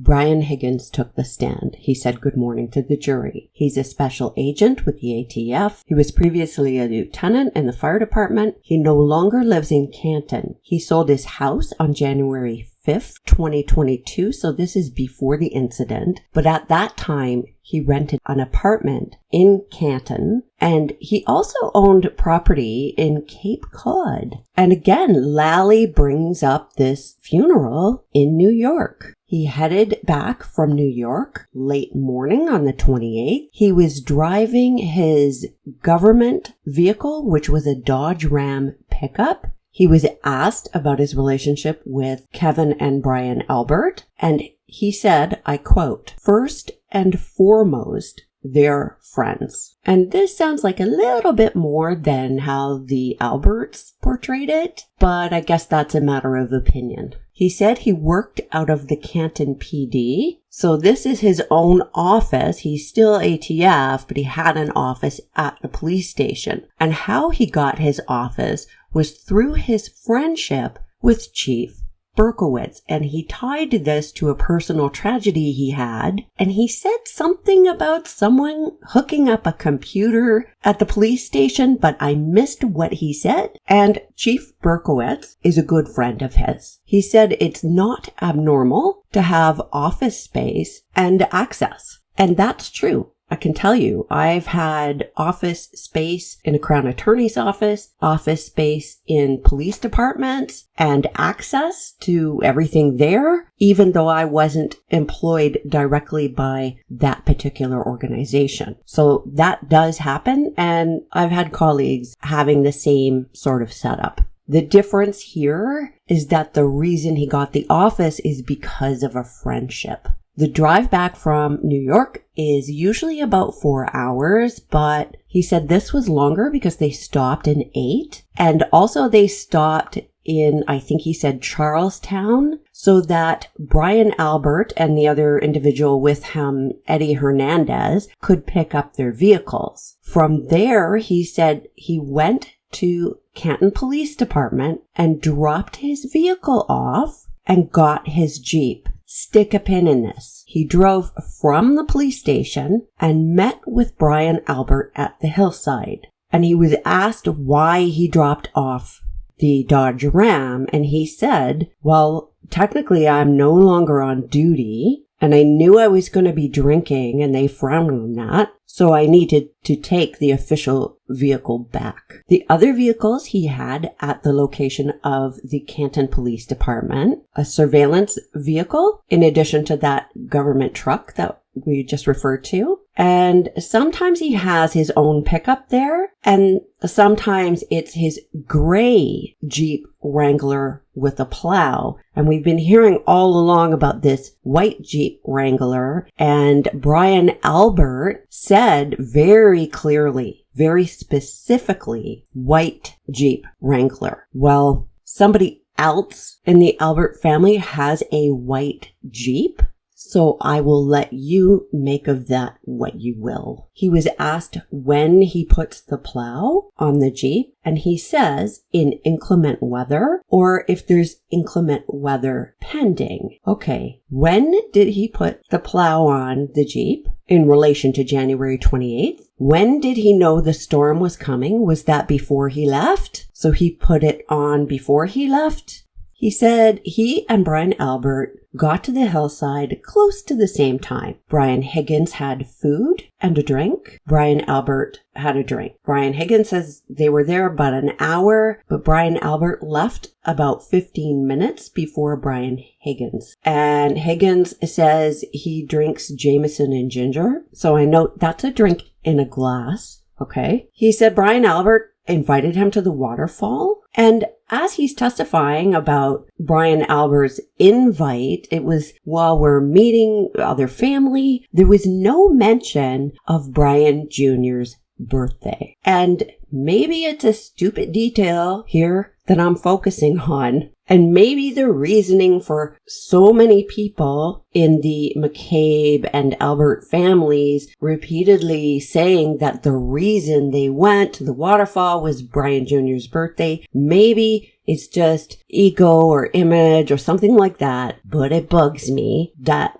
Brian Higgins took the stand. He said good morning to the jury. He's a special agent with the ATF. He was previously a lieutenant in the fire department. He no longer lives in Canton. He sold his house on January 5th, 2022, so this is before the incident. But at that time, he rented an apartment in Canton, and he also owned property in Cape Cod. And again, Lally brings up this funeral in New York. He headed back from New York late morning on the 28th. He was driving his government vehicle, which was a Dodge Ram pickup. He was asked about his relationship with Kevin and Brian Albert, and he said, I quote, "First and foremost, they're friends." And this sounds like a little bit more than how the Alberts portrayed it, but I guess that's a matter of opinion. He said he worked out of the Canton PD. So this is his own office. He's still ATF, but he had an office at the police station. And how he got his office was through his friendship with Chief Berkowitz, and he tied this to a personal tragedy he had, and he said something about someone hooking up a computer at the police station, but I missed what he said. And Chief Berkowitz is a good friend of his. He said it's not abnormal to have office space and access, and that's true. I can tell you, I've had office space in a Crown Attorney's office, office space in police departments, and access to everything there, even though I wasn't employed directly by that particular organization. So that does happen, and I've had colleagues having the same sort of setup. The difference here is that the reason he got the office is because of a friendship. The drive back from New York is usually about 4 hours, but he said this was longer because they stopped and ate. And also they stopped in, I think he said Charlestown, so that Brian Albert and the other individual with him, Eddie Hernandez, could pick up their vehicles. From there, he said he went to Canton Police Department and dropped his vehicle off and got his Jeep. Stick a pin in this. He drove from the police station and met with Brian Albert at the hillside. And he was asked why he dropped off the Dodge Ram. And he said, well, technically I'm no longer on duty. And I knew I was going to be drinking and they frowned on that. So I needed to take the official vehicle back. The other vehicles he had at the location of the Canton Police Department, a surveillance vehicle, in addition to that government truck that we just referred to. And sometimes he has his own pickup there, and sometimes it's his gray Jeep Wrangler with a plow. And we've been hearing all along about this white Jeep Wrangler, and Brian Albert said very clearly, very specifically, white Jeep Wrangler. Well, somebody else in the Albert family has a white Jeep. So I will let you make of that what you will. He was asked when he puts the plow on the Jeep, and he says in inclement weather, or if there's inclement weather pending. Okay, when did he put the plow on the Jeep in relation to January 28th? When did he know the storm was coming? Was that before he left? So he put it on before he left? He said he and Brian Albert got to the hillside close to the same time. Brian Higgins had food and a drink. Brian Albert had a drink. Brian Higgins says they were there about an hour, but Brian Albert left about 15 minutes before Brian Higgins. And Higgins says he drinks Jameson and ginger. So I note that's a drink in a glass. Okay. He said Brian Albert invited him to the waterfall. And as he's testifying about Brian Albert's invite, it was while we're meeting other family. There was no mention of Brian Jr.'s birthday. And maybe it's a stupid detail here that I'm focusing on. And maybe the reasoning for so many people in the McCabe and Albert families repeatedly saying that the reason they went to the waterfall was Brian Jr.'s birthday, maybe it's just ego or image or something like that. But it bugs me that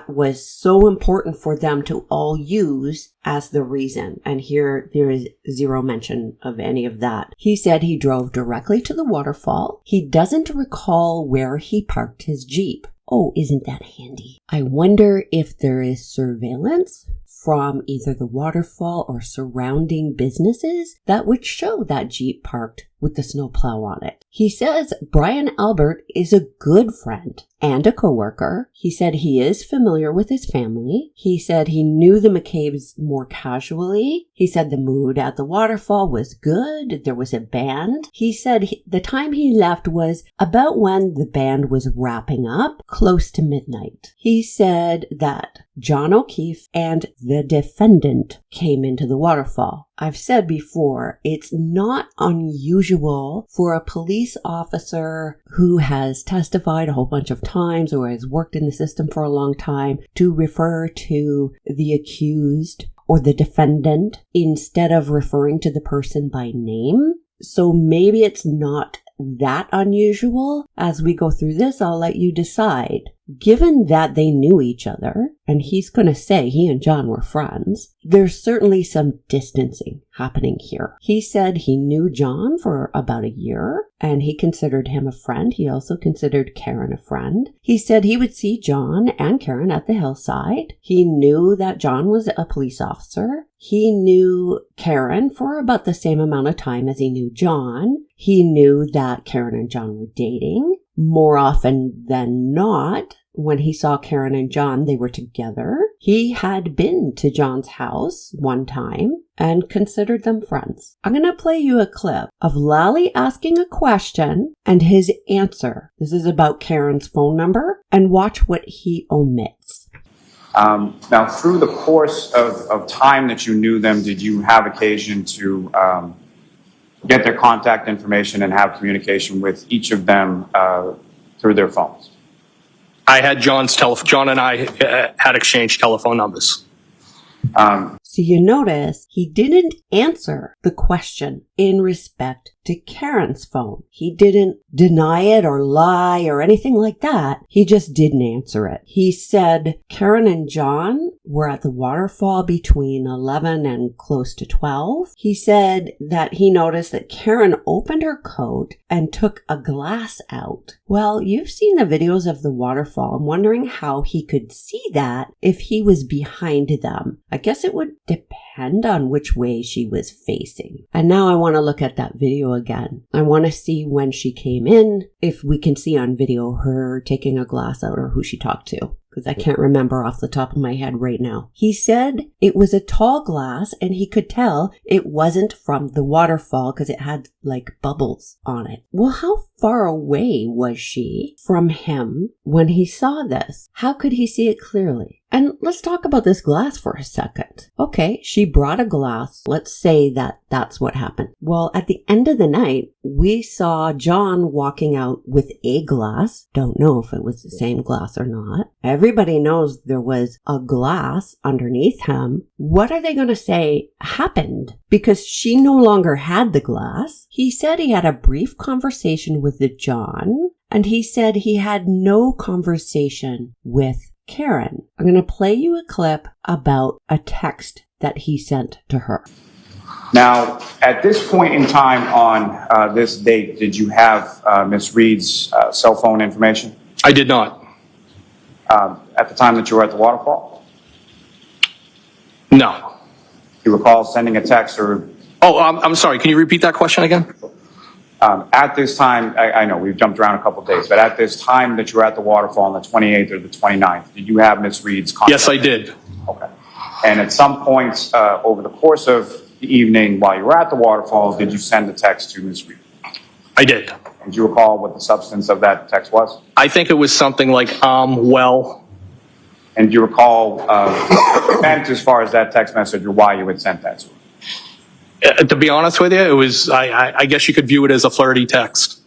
was so important for them to all use as the reason. And here there is zero mention of any of that. He said he drove directly to the waterfall. He doesn't recall where he parked his Jeep. Oh, isn't that handy? I wonder if there is surveillance from either the waterfall or surrounding businesses that would show that Jeep parked with the snowplow on it. He says Brian Albert is a good friend and a coworker. He said he is familiar with his family. He said he knew the McCabe's more casually. He said the mood at the waterfall was good. There was a band. He said the time he left was about when the band was wrapping up, close to midnight. He said that John O'Keefe and the defendant came into the waterfall. I've said before, it's not unusual for a police officer who has testified a whole bunch of times or has worked in the system for a long time to refer to the accused or the defendant instead of referring to the person by name. So maybe it's not that unusual. As we go through this, I'll let you decide. Given that they knew each other, and he's going to say he and John were friends, there's certainly some distancing happening here. He said he knew John for about a year, and he considered him a friend. He also considered Karen a friend. He said he would see John and Karen at the hillside. He knew that John was a police officer. He knew Karen for about the same amount of time as he knew John. He knew that Karen and John were dating. More often than not, when he saw Karen and John, they were together. He had been to John's house one time and considered them friends. I'm going to play you a clip of Lally asking a question and his answer. This is about Karen's phone number, and watch what he omits. Now, through the course of time that you knew them, did you have occasion to get their contact information and have communication with each of them through their phones? I had John and I had exchanged telephone numbers. So you notice he didn't answer the question in respect to Karen's phone. He didn't deny it or lie or anything like that. He just didn't answer it. He said Karen and John were at the waterfall between 11 and close to 12. He said that he noticed that Karen opened her coat and took a glass out. Well, you've seen the videos of the waterfall. I'm wondering how he could see that if he was behind them. I guess it would depend on which way she was facing. And now I want to look at that video again. I want to see when she came in, if we can see on video her taking a glass out or who she talked to, because I can't remember off the top of my head right now. He said it was a tall glass and he could tell it wasn't from the waterfall because it had like bubbles on it. Well, how far away was she from him when he saw this? How could he see it clearly? And let's talk about this glass for a second. Okay, she brought a glass. Let's say that that's what happened. Well, at the end of the night, we saw John walking out with a glass. Don't know if it was the same glass or not. Everybody knows there was a glass underneath him. What are they going to say happened? Because she no longer had the glass. He said he had a brief conversation with John, and he said he had no conversation with Karen. I'm going to play you a clip about a text that he sent to her. Now, at this point in time on this date, did you have Miss Reed's cell phone information? I did not. At the time that you were at the waterfall? No. Do you recall sending a text or... Oh, I'm sorry. Can you repeat that question again? At this time, I know we've jumped around a couple of days, but at this time that you were at the waterfall on the 28th or the 29th, did you have Miss Reed's contact? Yes, I did. Okay. And at some point over the course of the evening while you were at the waterfall, did you send a text to Miss Reed? I did. And do you recall what the substance of that text was? I think it was something like, well. And do you recall meant as far as that text message or why you had sent that to her? To be honest with you, it was, I guess you could view it as a flirty text.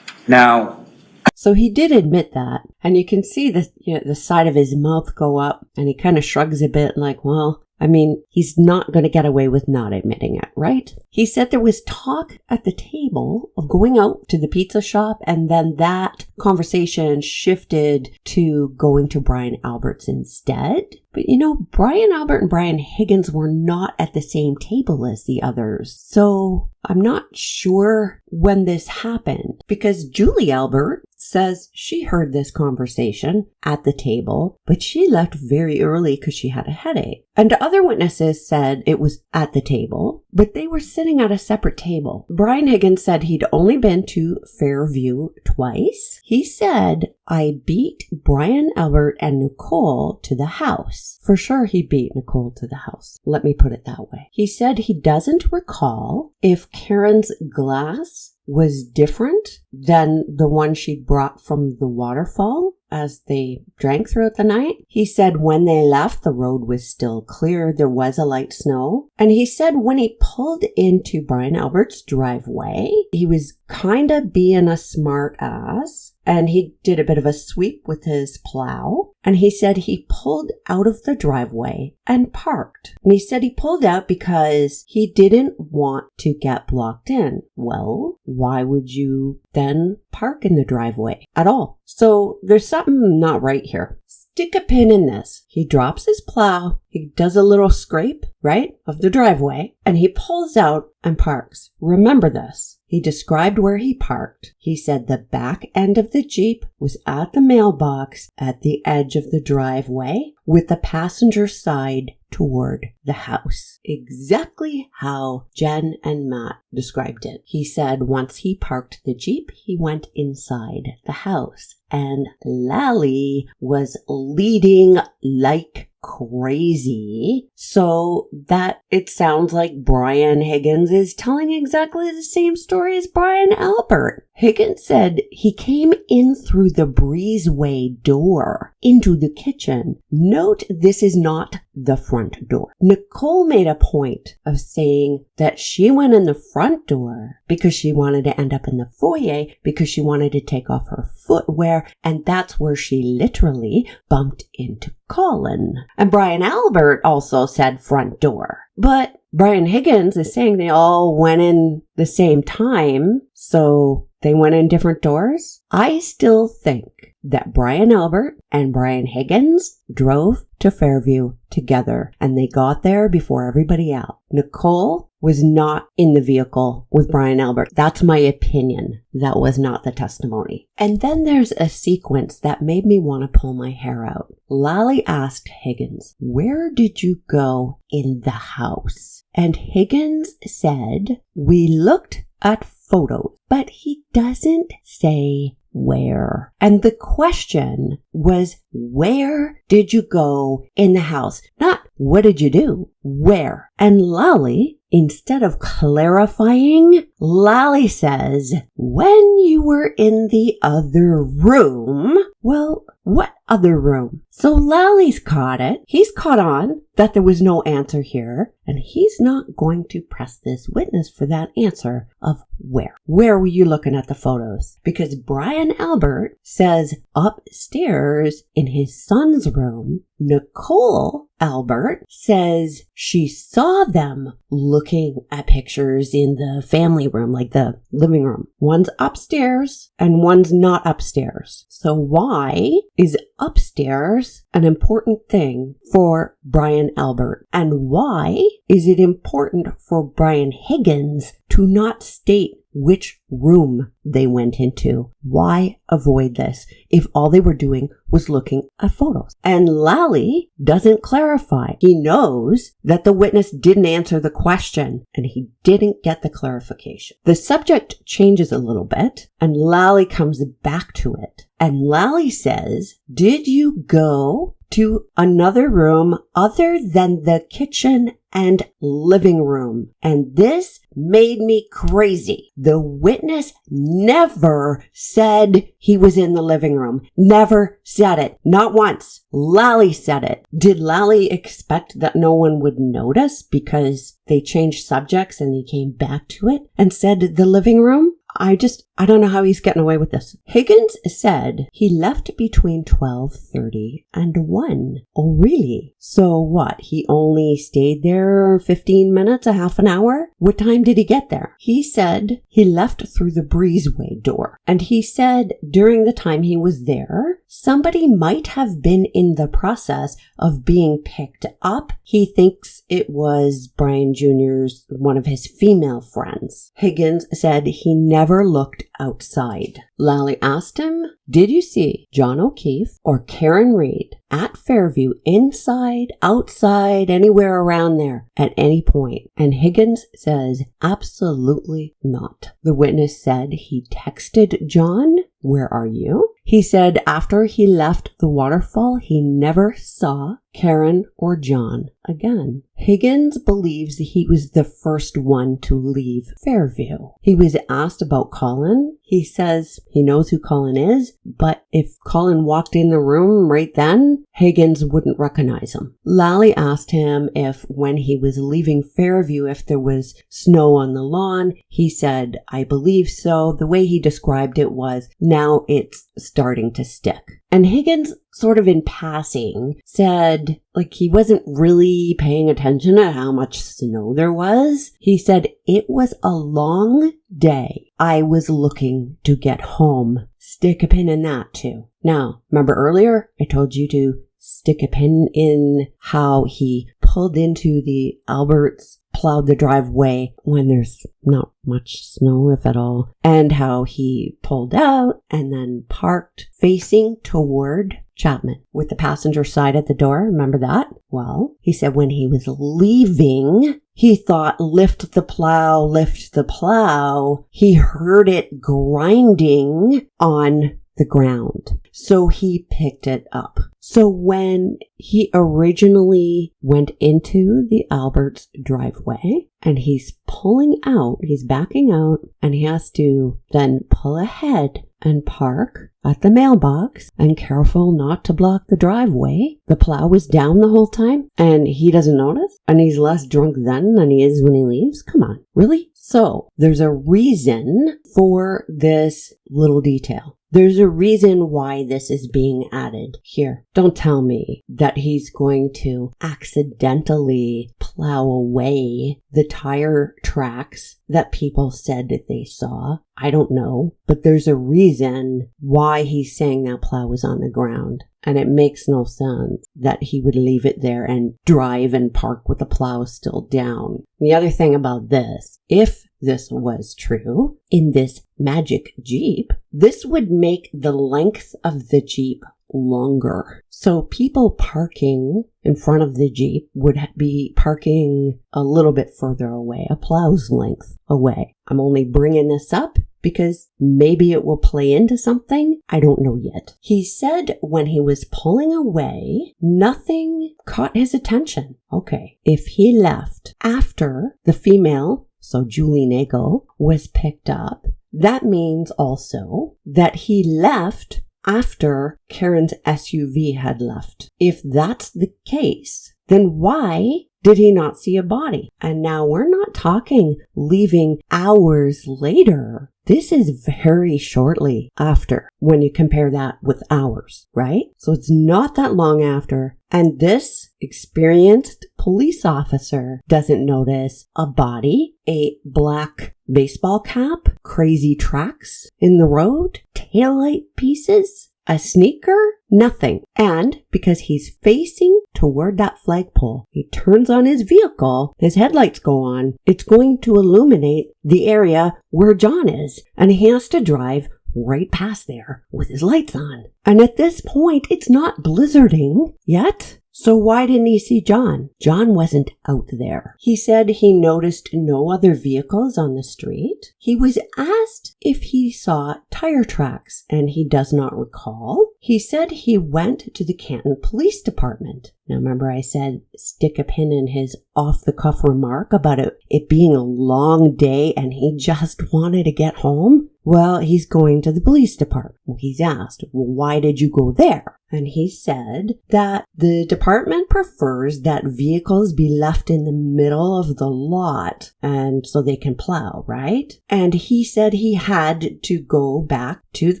Now, so he did admit that, and you can see the side of his mouth go up, and he kind of shrugs a bit like, well, I mean, he's not going to get away with not admitting it, right? He said there was talk at the table of going out to the pizza shop, and then that conversation shifted to going to Brian Albert's instead. But Brian Albert and Brian Higgins were not at the same table as the others. So I'm not sure when this happened, because Julie Albert says she heard this conversation at the table, but she left very early because she had a headache. And other witnesses said it was at the table, but they were sitting at a separate table. Brian Higgins said he'd only been to Fairview twice. He said, I beat Brian Albert and Nicole to the house. For sure he beat Nicole to the house. Let me put it that way. He said he doesn't recall if Karen's glass was different than the one she'd brought from the waterfall as they drank throughout the night. He said when they left, the road was still clear. There was a light snow. And he said when he pulled into Brian Albert's driveway, he was kind of being a smart ass. And he did a bit of a sweep with his plow. And he said he pulled out of the driveway and parked. And he said he pulled out because he didn't want to get blocked in. Well, why would you then park in the driveway at all? So there's something not right here. Stick a pin in this. He drops his plow, he does a little scrape, right, of the driveway, and he pulls out and parks. Remember this. He described where he parked. He said the back end of the Jeep was at the mailbox at the edge of the driveway with the passenger side toward the house. Exactly how Jen and Matt described it. He said once he parked the Jeep, he went inside the house. And Lally was leading like crazy, so that it sounds like Brian Higgins is telling exactly the same story as Brian Albert. Higgins said he came in through the breezeway door into the kitchen. Note this is not the front door. Nicole made a point of saying that she went in the front door because she wanted to end up in the foyer because she wanted to take off her footwear, and that's where she literally bumped into Colin. And Brian Albert also said front door. But Brian Higgins is saying they all went in the same time, so they went in different doors. I still think that Brian Albert and Brian Higgins drove to Fairview together, and they got there before everybody else. Nicole was not in the vehicle with Brian Albert. That's my opinion. That was not the testimony. And then there's a sequence that made me want to pull my hair out. Lally asked Higgins, "Where did you go in the house?" And Higgins said, "We looked at photos," but he doesn't say where. And the question was, where did you go in the house? Not what did you do? Where? And Lally, instead of clarifying, Lally says, when you were in the other room. Well, what other room? So Lally's caught it. He's caught on that there was no answer here, and he's not going to press this witness for that answer of where. Where were you looking at the photos? Because Brian Albert says upstairs in his son's room. Nicole Albert says she saw them looking at pictures in the family room, like the living room. One's upstairs and one's not upstairs. So why is upstairs an important thing for Brian Albert? And why is it important for Brian Higgins to not state which room they went into? Why avoid this if all they were doing was looking at photos? And Lally doesn't clarify. He knows that the witness didn't answer the question and he didn't get the clarification. The subject changes a little bit and Lally comes back to it. And Lally says, did you go to another room other than the kitchen and living room? And this made me crazy. The witness never said he was in the living room. Never said it. Not once. Lally said it. Did Lally expect that no one would notice because they changed subjects and he came back to it and said the living room? I don't know how he's getting away with this. Higgins said he left between 12:30 and 1. Oh, really? So what? He only stayed there 15 minutes, a half an hour? What time did he get there? He said he left through the breezeway door. And he said during the time he was there, somebody might have been in the process of being picked up. He thinks it was Brian Jr.'s, one of his female friends. Higgins said he never looked outside. Lally asked him, did you see John O'Keefe or Karen Reed at Fairview, inside, outside, anywhere around there at any point? And Higgins says, absolutely not. The witness said he texted John, where are you? He said after he left the waterfall, he never saw Karen or John again. Higgins believes he was the first one to leave Fairview. He was asked about Colin. He says he knows who Colin is, but if Colin walked in the room right then, Higgins wouldn't recognize him. Lally asked him if when he was leaving Fairview, if there was snow on the lawn. He said, I believe so. The way he described it was, now it's starting to stick. And Higgins, sort of in passing, said, like, he wasn't really paying attention to how much snow there was. He said, it was a long day. I was looking to get home. Stick a pin in that too. Now, remember earlier I told you to stick a pin in how he pulled into the Alberts, plowed the driveway when there's not much snow, if at all, and how he pulled out and then parked facing toward Chapman with the passenger side at the door. Remember that? Well, he said when he was leaving, he thought, lift the plow, lift the plow. He heard it grinding on the ground. So he picked it up. So when he originally went into the Alberts driveway and he's pulling out, he's backing out, and he has to then pull ahead and park at the mailbox and careful not to block the driveway. The plow was down the whole time and he doesn't notice, and he's less drunk then than he is when he leaves. Come on, really? So there's a reason for this little detail. There's a reason why this is being added here. Don't tell me that he's going to accidentally plow away the tire tracks that people said that they saw. I don't know, but there's a reason why he's saying that plow was on the ground. And it makes no sense that he would leave it there and drive and park with the plow still down. The other thing about this, if this was true, in this magic Jeep, this would make the length of the Jeep longer. So people parking in front of the Jeep would be parking a little bit further away, a plow's length away. I'm only bringing this up because maybe it will play into something. I don't know yet. He said when he was pulling away, nothing caught his attention. Okay, if he left after the female, so Julie Nagel, was picked up, that means also that he left after Karen's SUV had left. If that's the case, then why did he not see a body? And now we're not talking leaving hours later. This is very shortly after when you compare that with hours, right? So it's not that long after. And this experienced police officer doesn't notice a body, a black baseball cap, crazy tracks in the road, taillight pieces, a sneaker, nothing. And because he's facing toward that flagpole, he turns on his vehicle, his headlights go on, it's going to illuminate the area where John is, and he has to drive right past there with his lights on. And at this point, it's not blizzarding yet. So why didn't he see John? John wasn't out there. He said he noticed no other vehicles on the street. He was asked if he saw tire tracks, and he does not recall. He said he went to the Canton Police Department. Now remember I said stick a pin in his off-the-cuff remark about it being a long day and he just wanted to get home? Well, he's going to the police department. He's asked, well, why did you go there? And he said that the department prefers that vehicles be left in the middle of the lot and so they can plow, right? And he said he had to go back to the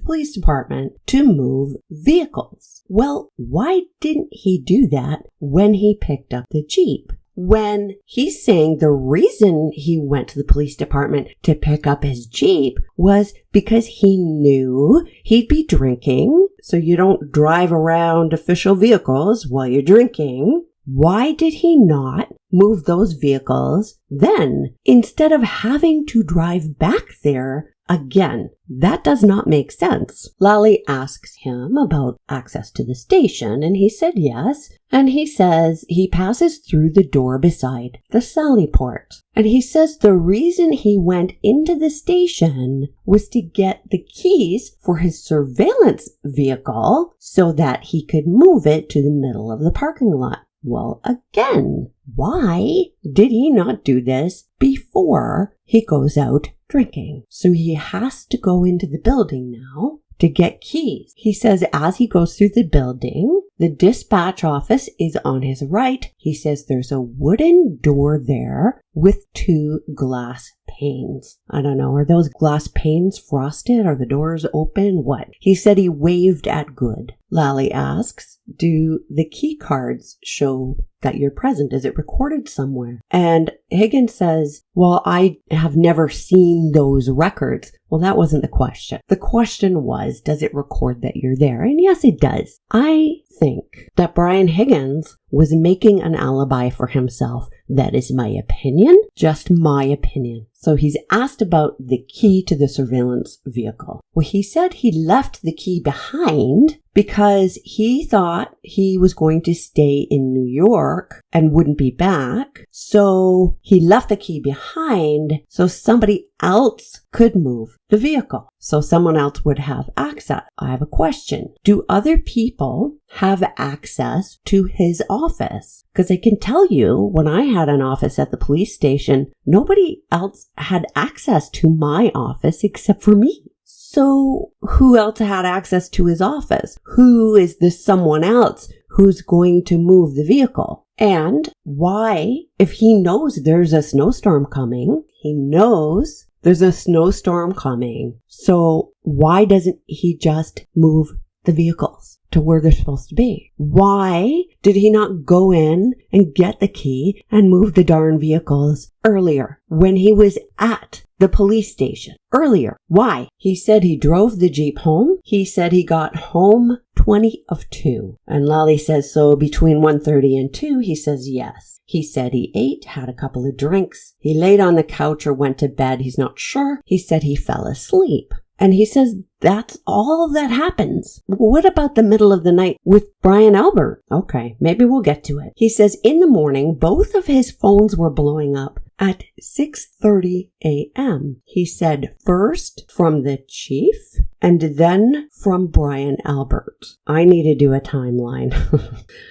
police department to move vehicles. Well, why didn't he do that when he picked up the Jeep? When he's saying the reason he went to the police department to pick up his Jeep was because he knew he'd be drinking, so you don't drive around official vehicles while you're drinking. Why did he not move those vehicles then instead of having to drive back there again? That does not make sense. Lally asks him about access to the station, and he said yes. And he says he passes through the door beside the Sally port. And he says the reason he went into the station was to get the keys for his surveillance vehicle so that he could move it to the middle of the parking lot. Well, again, why did he not do this before he goes out drinking? So he has to go into the building now to get keys. He says as he goes through the building, the dispatch office is on his right. He says there's a wooden door there with 2 glass panes. I don't know, are those glass panes frosted? Are the doors open? What? He said he waved at good. Lally asks, do the key cards show that you're present? Is it recorded somewhere? And Higgins says, well, I have never seen those records. Well, that wasn't the question. The question was, does it record that you're there? And yes, it does. I think that Brian Higgins was making an alibi for himself. That is my opinion, just my opinion. So he's asked about the key to the surveillance vehicle. Well, he said he left the key behind because he thought he was going to stay in New York and wouldn't be back. So he left the key behind so somebody else could move the vehicle. So someone else would have access. I have a question. Do other people have access to his office? Because I can tell you, when I had an office at the police station, nobody else had access to my office except for me. So who else had access to his office? Who is this someone else who's going to move the vehicle? And why, if he knows there's a snowstorm coming, so why doesn't he just move the vehicles to where they're supposed to be? Why did he not go in and get the key and move the darn vehicles earlier when he was at the police station? Earlier. Why? He said he drove the Jeep home. He said he got home 20 of 2. And Lally says, so between 1:30 and 2, he says yes. He said he ate, had a couple of drinks. He laid on the couch or went to bed. He's not sure. He said he fell asleep. And he says that's all that happens. What about the middle of the night with Brian Albert? Okay, maybe we'll get to it. He says in the morning, both of his phones were blowing up at 6:30 a.m. He said first from the chief and then from Brian Albert. I need to do a timeline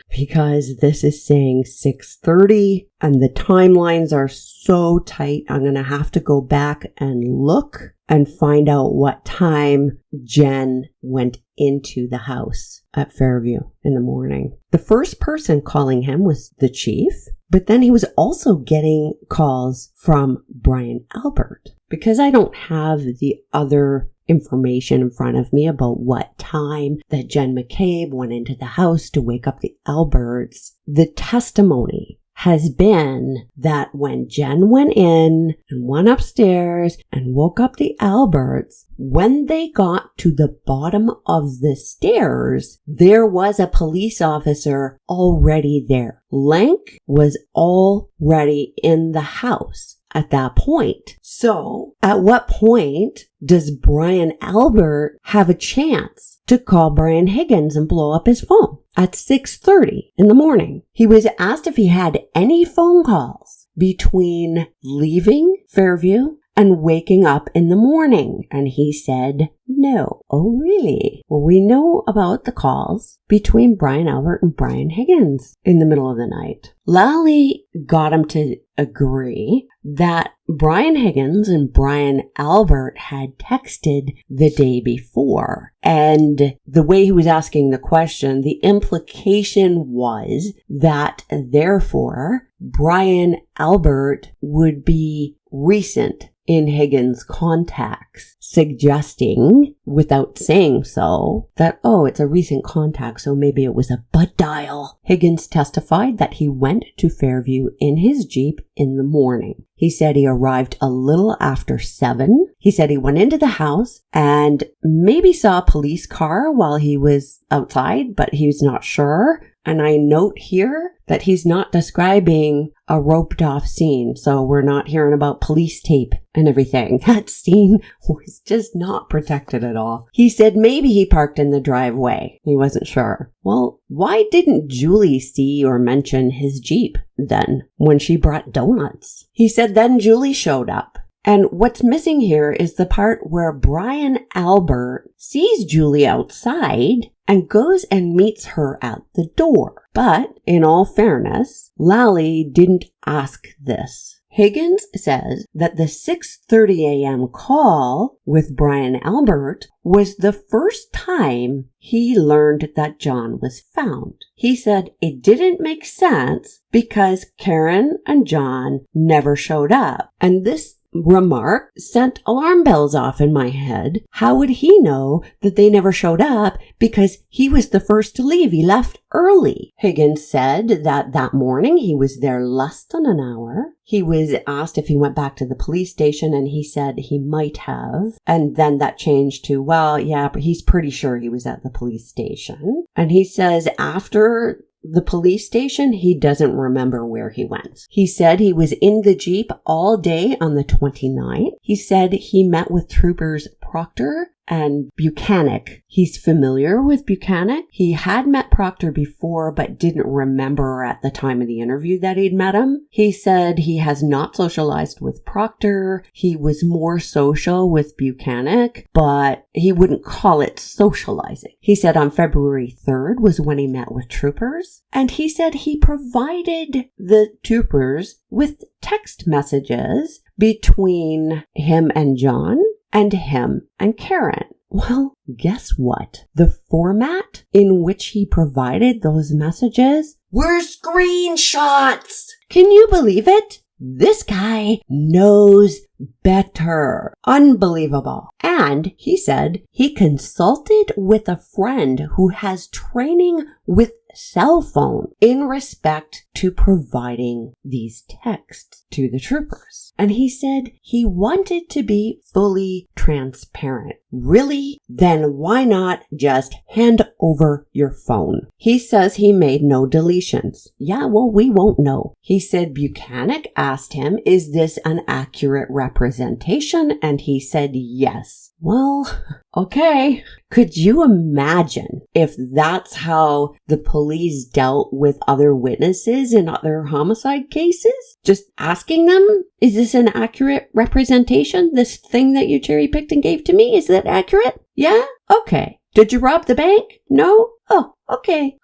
because this is saying 6:30 and the timelines are so tight. I'm going to have to go back and look and find out what time Jen went into the house at Fairview in the morning. The first person calling him was the chief, but then he was also getting calls from Brian Albert. Because I don't have the other information in front of me about what time that Jen McCabe went into the house to wake up the Alberts, the testimony has been that when Jen went in and went upstairs and woke up the Alberts, when they got to the bottom of the stairs, there was a police officer already there. Lank was already in the house at that point. So at what point does Brian Albert have a chance to call Brian Higgins and blow up his phone? At 6:30 in the morning. He was asked if he had any phone calls between leaving Fairview and waking up in the morning. And he said no. Oh, really? Well, we know about the calls between Brian Albert and Brian Higgins in the middle of the night. Lally got him to agree that Brian Higgins and Brian Albert had texted the day before. And the way he was asking the question, the implication was that therefore Brian Albert would be recent in Higgins' contacts, suggesting, without saying so, that, it's a recent contact, so maybe it was a butt dial. Higgins testified that he went to Fairview in his Jeep in the morning. He said he arrived a little after 7. He said he went into the house and maybe saw a police car while he was outside, but he was not sure. And I note here that he's not describing a roped off scene, so we're not hearing about police tape and everything. That scene was just not protected at all. He said maybe he parked in the driveway. He wasn't sure. Well, why didn't Julie see or mention his Jeep then when she brought donuts? He said then Julie showed up. And what's missing here is the part where Brian Albert sees Julie outside and goes and meets her at the door. But in all fairness, Lally didn't ask this. Higgins says that the 6:30 a.m. call with Brian Albert was the first time he learned that John was found. He said it didn't make sense because Karen and John never showed up. And this remark sent alarm bells off in my head. How would he know that they never showed up? Because he was the first to leave. He left early. Higgins said that morning he was there less than an hour. He was asked if he went back to the police station and he said he might have. And then that changed to, but he's pretty sure he was at the police station. And he says after the police station, he doesn't remember where he went. He said he was in the Jeep all day on the 29th. He said he met with troopers Proctor and Buchanan. He's familiar with Buchanan. He had met Proctor before, but didn't remember at the time of the interview that he'd met him. He said he has not socialized with Proctor. He was more social with Buchanan, but he wouldn't call it socializing. He said on February 3rd was when he met with troopers, and he said he provided the troopers with text messages between him and John and him and Karen. Well, guess what? The format in which he provided those messages were screenshots. Can you believe it? This guy knows better. Unbelievable. And he said he consulted with a friend who has training with cell phone in respect to providing these texts to the troopers. And he said he wanted to be fully transparent. Really? Then why not just hand over your phone? He says he made no deletions. We won't know. He said Buchanan asked him, is this an accurate representation? And he said yes. Well, okay. Could you imagine if that's how the police dealt with other witnesses in other homicide cases? Just asking them, is this an accurate representation? This thing that you cherry picked and gave to me, is that accurate? Yeah? Okay. Did you rob the bank? No? Oh, okay.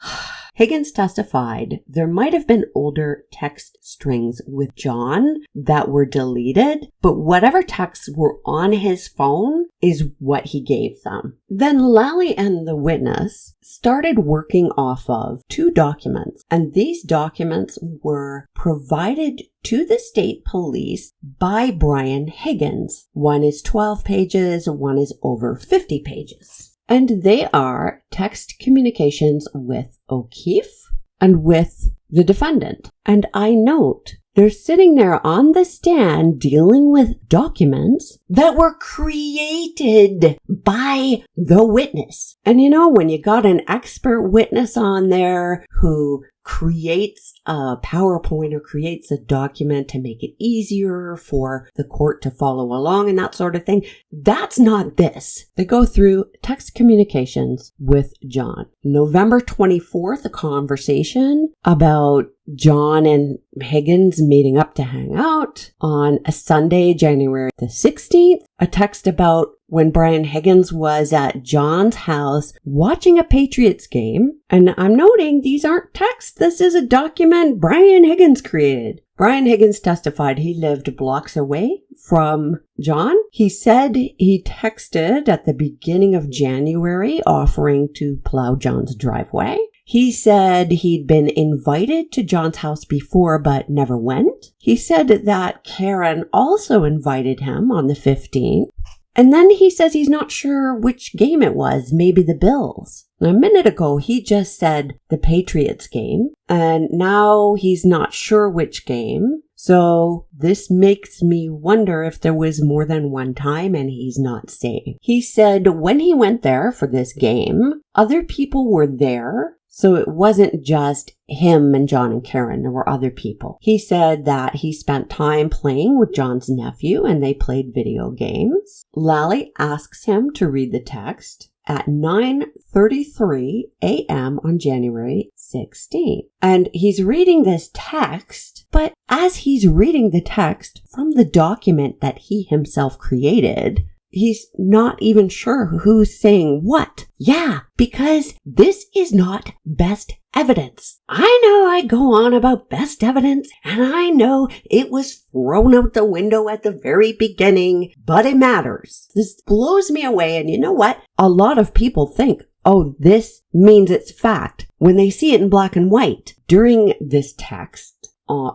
Higgins testified there might have been older text strings with John that were deleted, but whatever texts were on his phone is what he gave them. Then Lally and the witness started working off of 2 documents, and these documents were provided to the state police by Brian Higgins. One is 12 pages, one is over 50 pages. And they are text communications with O'Keefe and with the defendant. And I note they're sitting there on the stand dealing with documents that were created by the witness. And when you got an expert witness on there who creates a PowerPoint or creates a document to make it easier for the court to follow along and that sort of thing, that's not this. They go through text communications with John. November 24th, a conversation about John and Higgins meeting up to hang out. On a Sunday, January the 16th, a text about when Brian Higgins was at John's house watching a Patriots game. And I'm noting these aren't texts. This is a document Brian Higgins created. Brian Higgins testified he lived blocks away from John. He said he texted at the beginning of January offering to plow John's driveway. He said he'd been invited to John's house before but never went. He said that Karen also invited him on the 15th. And then he says he's not sure which game it was, maybe the Bills. A minute ago, he just said the Patriots game, and now he's not sure which game. So this makes me wonder if there was more than one time and he's not saying. He said when he went there for this game, other people were there. So it wasn't just him and John and Karen. There were other people. He said that he spent time playing with John's nephew and they played video games. Lally asks him to read the text at 9:33 a.m. on January 16th. And he's reading this text, but as he's reading the text from the document that he himself created, he's not even sure who's saying what. Yeah, because this is not best evidence. I know I go on about best evidence, and I know it was thrown out the window at the very beginning, but it matters. This blows me away, and you know what? A lot of people think, oh, this means it's fact, when they see it in black and white. During this text,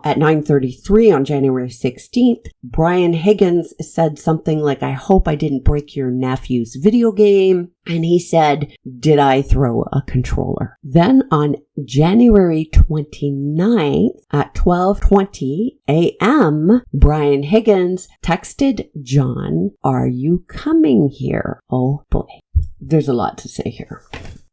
at 9:33 on January 16th, Brian Higgins said something like, I hope I didn't break your nephew's video game. And he said, did I throw a controller? Then on January 29th at 12:20 a.m., Brian Higgins texted John, are you coming here? Oh boy, there's a lot to say here.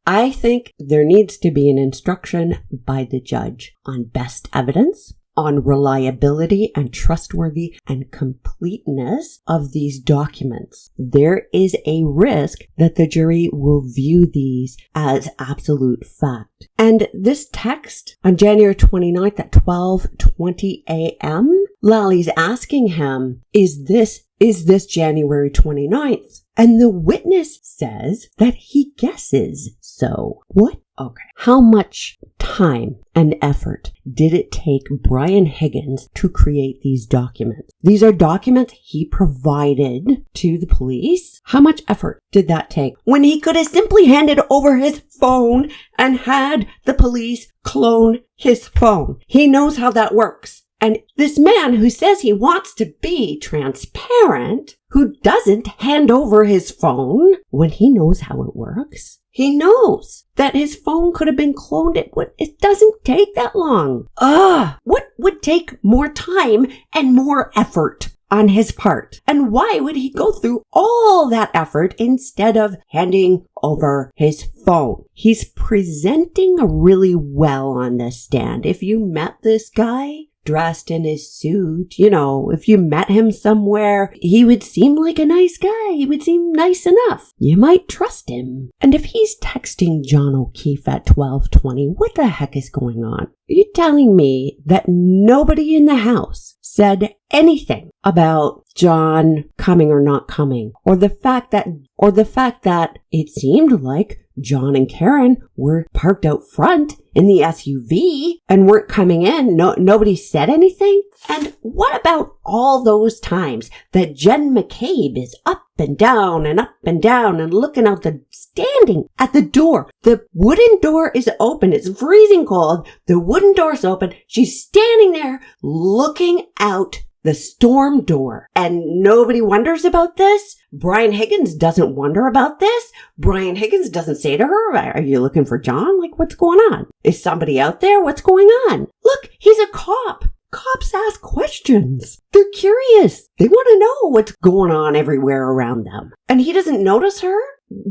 I think there needs to be an instruction by the judge on best evidence, on reliability and trustworthy and completeness of these documents. There is a risk that the jury will view these as absolute fact. And this text on January 29th at 12:20 a.m., Lally's asking him, is this January 29th? And the witness says that he guesses so. What? Okay. How much time and effort did it take Brian Higgins to create these documents? These are documents he provided to the police. How much effort did that take? When he could have simply handed over his phone and had the police clone his phone. He knows how that works. And this man who says he wants to be transparent, who doesn't hand over his phone when he knows how it works, he knows that his phone could have been cloned. It doesn't take that long. What would take more time and more effort on his part? And why would he go through all that effort instead of handing over his phone? He's presenting really well on this stand. If you met this guy dressed in his suit, if you met him somewhere, he would seem like a nice guy. He would seem nice enough. You might trust him. And if he's texting John O'Keefe at 12:20, what the heck is going on? Are you telling me that nobody in the house said anything about John coming or not coming, or the fact that it seemed like John and Karen were parked out front in the SUV and weren't coming in? Nobody said anything? And what about all those times that Jen McCabe is up and down and looking out standing at the door? The wooden door is open. It's freezing cold. The wooden door's open. She's standing there looking out the storm door. And nobody wonders about this? Brian Higgins doesn't wonder about this? Brian Higgins doesn't say to her, are you looking for John? Like, what's going on? Is somebody out there? What's going on? Look, he's a cop. Cops ask questions. They're curious. They want to know what's going on everywhere around them. And he doesn't notice her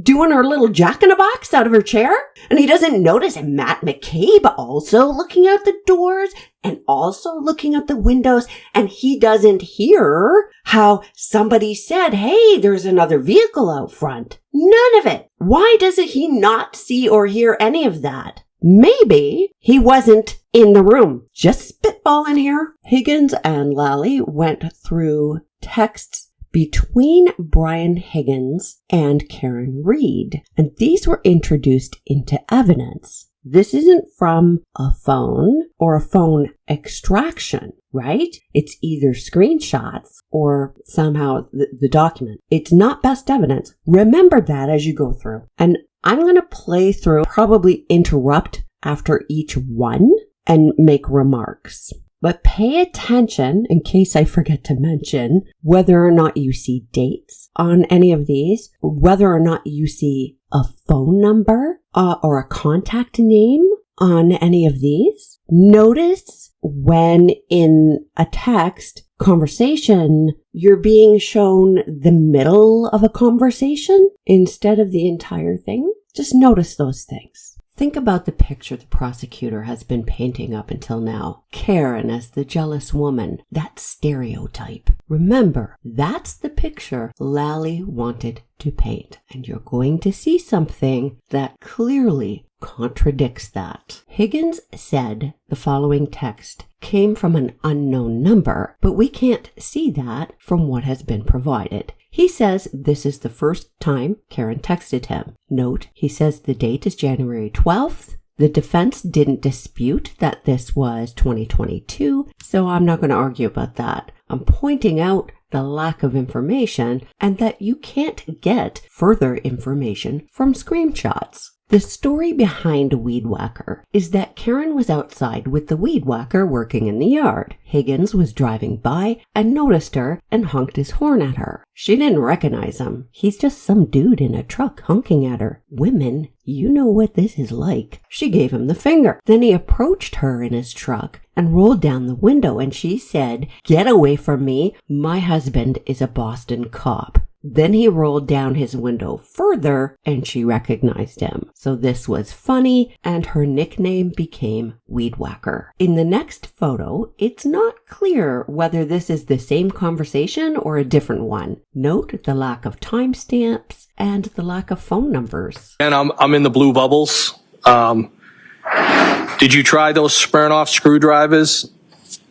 doing her little jack-in-a-box out of her chair? And he doesn't notice Matt McCabe also looking out the doors and also looking out the windows, and he doesn't hear how somebody said, hey, there's another vehicle out front. None of it. Why does he not see or hear any of that? Maybe he wasn't in the room. Just spitballing here. Higgins and Lally went through texts between Brian Higgins and Karen Reed, and these were introduced into evidence. This isn't from a phone or a phone extraction, right? It's either screenshots or somehow the document. It's not best evidence. Remember that as you go through. And I'm going to play through, probably interrupt after each one and make remarks. But pay attention, in case I forget to mention, whether or not you see dates on any of these, whether or not you see a phone number or a contact name on any of these. Notice when in a text conversation, you're being shown the middle of a conversation instead of the entire thing. Just notice those things. Think about the picture the prosecutor has been painting up until now. Karen as the jealous woman, that stereotype. Remember, that's the picture Lally wanted to paint. And you're going to see something that clearly contradicts that. Higgins said the following text came from an unknown number, but we can't see that from what has been provided. He says this is the first time Karen texted him. Note, he says the date is January 12th. The defense didn't dispute that this was 2022, so I'm not going to argue about that. I'm pointing out the lack of information and that you can't get further information from screenshots. The story behind Weed Whacker is that Karen was outside with the weed whacker working in the yard. Higgins was driving by and noticed her and honked his horn at her. She didn't recognize him. He's just some dude in a truck honking at her. Women, you know what this is like. She gave him the finger. Then he approached her in his truck and rolled down the window, and she said, "Get away from me. My husband is a Boston cop." Then he rolled down his window further and she recognized him. So this was funny and her nickname became Weed Whacker. In the next photo, it's not clear whether this is the same conversation or a different one. Note the lack of timestamps and the lack of phone numbers. And I'm in the blue bubbles. Did you try those Smirnoff screwdrivers?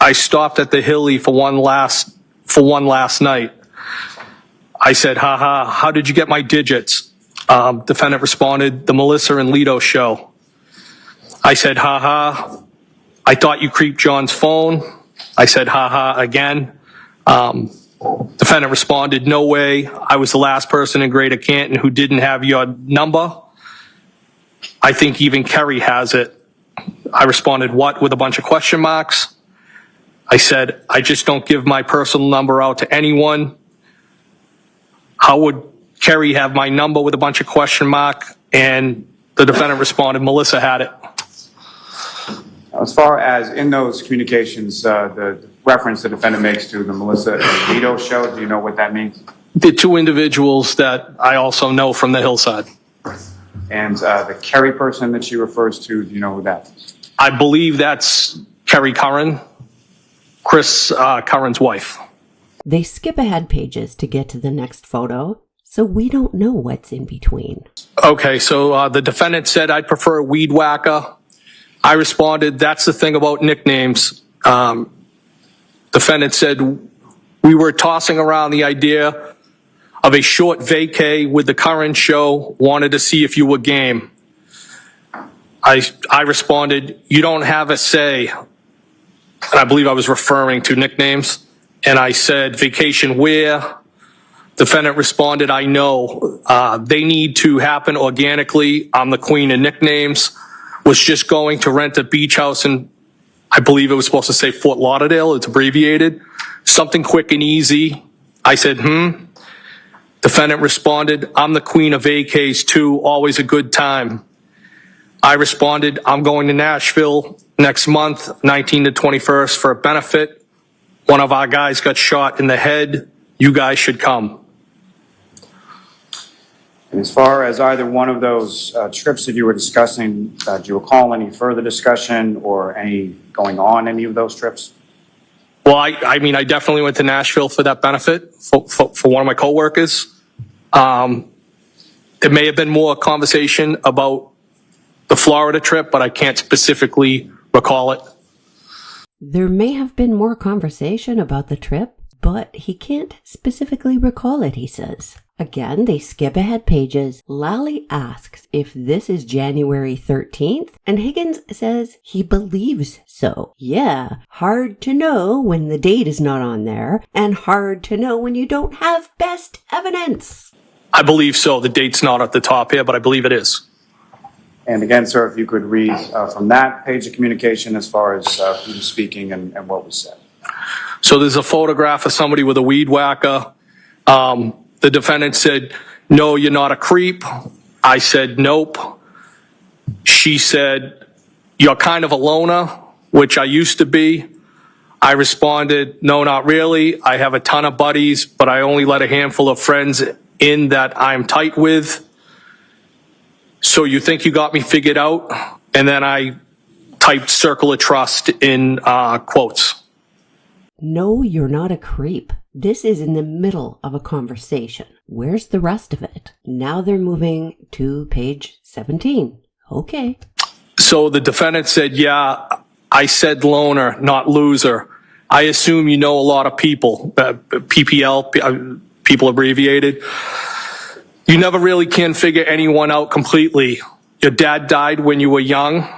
I stopped at the Hilly for one last night. I said, haha, how did you get my digits? Defendant responded, the Melissa and Lito show. I said, haha, I thought you creeped John's phone. I said, haha, again. Defendant responded, no way. I was the last person in Greater Canton who didn't have your number. I think even Kerry has it. I responded, what, with a bunch of question marks? I said, I just don't give my personal number out to anyone. How would Kerry have my number with a bunch of question mark? And the defendant responded, Melissa had it. As far as in those communications, the reference the defendant makes to the Melissa and Lito show, do you know what that means? The two individuals that I also know from the hillside. And the Kerry person that she refers to, do you know who that is? I believe that's Kerry Curran, Chris Curran's wife. They skip ahead pages to get to the next photo, so we don't know what's in between. Okay, so the defendant said, I'd prefer Weed Whacker. I responded, that's the thing about nicknames. Defendant said, we were tossing around the idea of a short vacay with the Curran show, wanted to see if you were game. I responded, you don't have a say. And I believe I was referring to nicknames. And I said, vacation where? Defendant responded, I know. They need to happen organically. I'm the queen of nicknames. Was just going to rent a beach house in, I believe it was supposed to say Fort Lauderdale. It's abbreviated. Something quick and easy. I said, Defendant responded, I'm the queen of vacays too. Always a good time. I responded, I'm going to Nashville next month, 19th to 21st, for a benefit. One of our guys got shot in the head. You guys should come. And as far as either one of those trips that you were discussing, do you recall any further discussion or any going on any of those trips? Well, I mean, I definitely went to Nashville for that benefit for one of my coworkers. There may have been more conversation about the Florida trip, but I can't specifically recall it. There may have been more conversation about the trip, but he can't specifically recall it, he says. Again, they skip ahead pages. Lally asks if this is January 13th, and Higgins says he believes so. Yeah, hard to know when the date is not on there, and hard to know when you don't have best evidence. I believe so. The date's not at the top here, but I believe it is. And again, sir, if you could read from that page of communication as far as who's speaking and what was said. So there's a photograph of somebody with a weed whacker. The defendant said, "No, you're not a creep." I said, "Nope." She said, "You're kind of a loner," which I used to be. I responded, "No, not really. I have a ton of buddies, but I only let a handful of friends in that I'm tight with. So you think you got me figured out?" And then I typed circle of trust in quotes. No, you're not a creep. This is in the middle of a conversation. Where's the rest of it? Now they're moving to page 17. Okay. So the defendant said, "Yeah, I said loner, not loser. I assume you know a lot of people, PPL, people abbreviated. You never really can figure anyone out completely. Your dad died when you were young."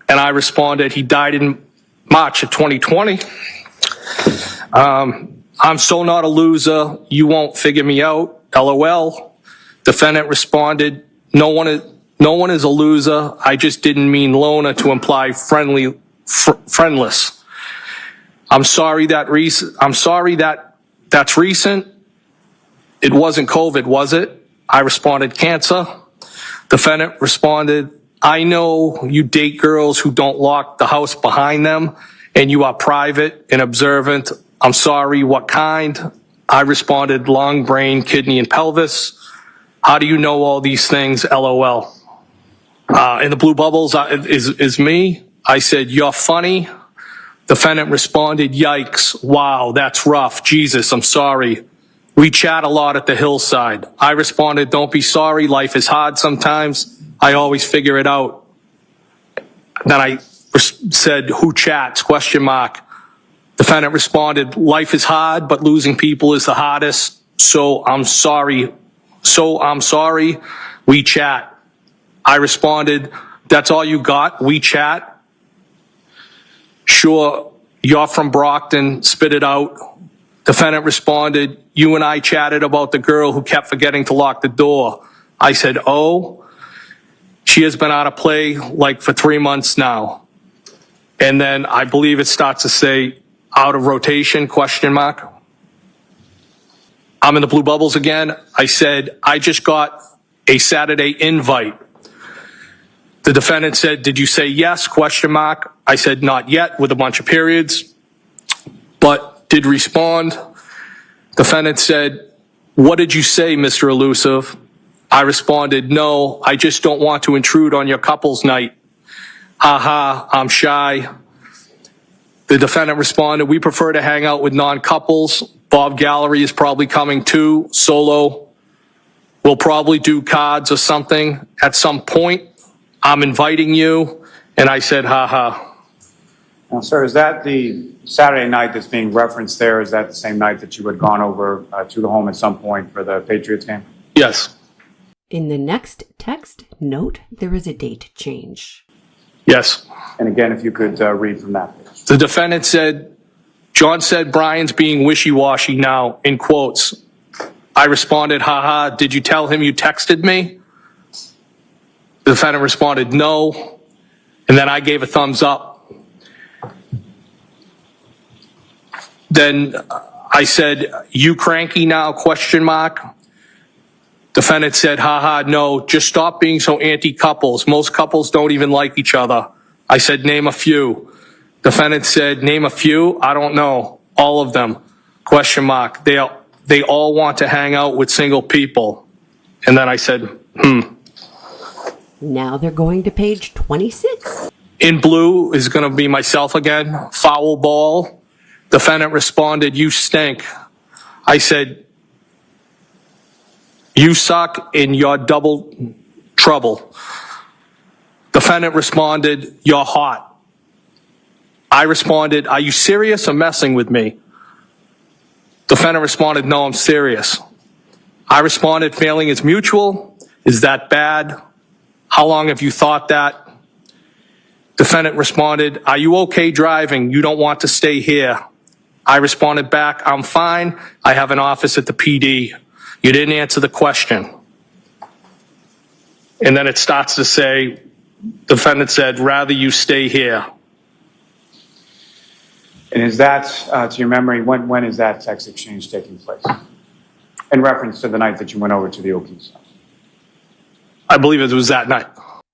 And I responded, "He died in March of 2020. I'm still not a loser. You won't figure me out. LOL. Defendant responded, no one is a loser. I just didn't mean loner to imply friendless. I'm sorry that's recent. It wasn't COVID, was it?" I responded, "Cancer." Defendant responded, "I know you date girls who don't lock the house behind them, and you are private and observant. I'm sorry, what kind?" I responded, "Lung, brain, kidney, and pelvis. How do you know all these things? LOL. And the blue bubbles is me. I said, "You're funny." Defendant responded, "Yikes. Wow, that's rough. Jesus, I'm sorry. We chat a lot at the hillside." I responded, "Don't be sorry. Life is hard sometimes. I always figure it out." Then I said, "Who chats? ? Defendant responded, "Life is hard, but losing people is the hardest. So I'm sorry. We chat." I responded, "That's all you got? We chat? Sure, you're from Brockton. Spit it out." Defendant responded, "You and I chatted about the girl who kept forgetting to lock the door." I said, "Oh, she has been out of play like for 3 months now." And then I believe it starts to say out of rotation, ? I'm in the blue bubbles again. I said, "I just got a Saturday invite." The defendant said, "Did you say yes? ? I said, "Not yet," with a bunch of periods, but did respond. Defendant said, "What did you say, Mr. Elusive?" I responded, "No, I just don't want to intrude on your couple's night. Haha, I'm shy." The defendant responded, "We prefer to hang out with non-couples. Bob Gallery is probably coming too, solo. We'll probably do cards or something at some point. I'm inviting you." And I said, haha. Now, sir, is that the Saturday night that's being referenced there? Is that the same night that you had gone over to the home at some point for the Patriots game? Yes. In the next text, note there is a date change. Yes. And again, if you could read from that page. The defendant said, "John said Brian's being wishy-washy now," in quotes. I responded, haha, "Did you tell him you texted me?" The defendant responded, "No." And then I gave a thumbs up. Then I said, "You cranky now? ? Defendant said, haha, "No, just stop being so anti-couples. Most couples don't even like each other." I said, "Name a few." Defendant said, "Name a few? I don't know. All of them? ? They all want to hang out with single people." And then I said, Now they're going to page 26. In blue is going to be myself again. Foul ball. Defendant responded, "You stink." I said, "You suck and you're double trouble." Defendant responded, "You're hot." I responded, "Are you serious or messing with me?" Defendant responded, no, I'm serious. I responded, failing is mutual. Is that bad? How long have you thought that? Defendant responded, are you okay driving? You don't want to stay here. I responded back, I'm fine. I have an office at the PD. You didn't answer the question. And then it starts to say, defendant said, rather you stay here. And is that, to your memory, when is that text exchange taking place? In reference to the night that you went over to the O'Keefe's house. I believe it was that night.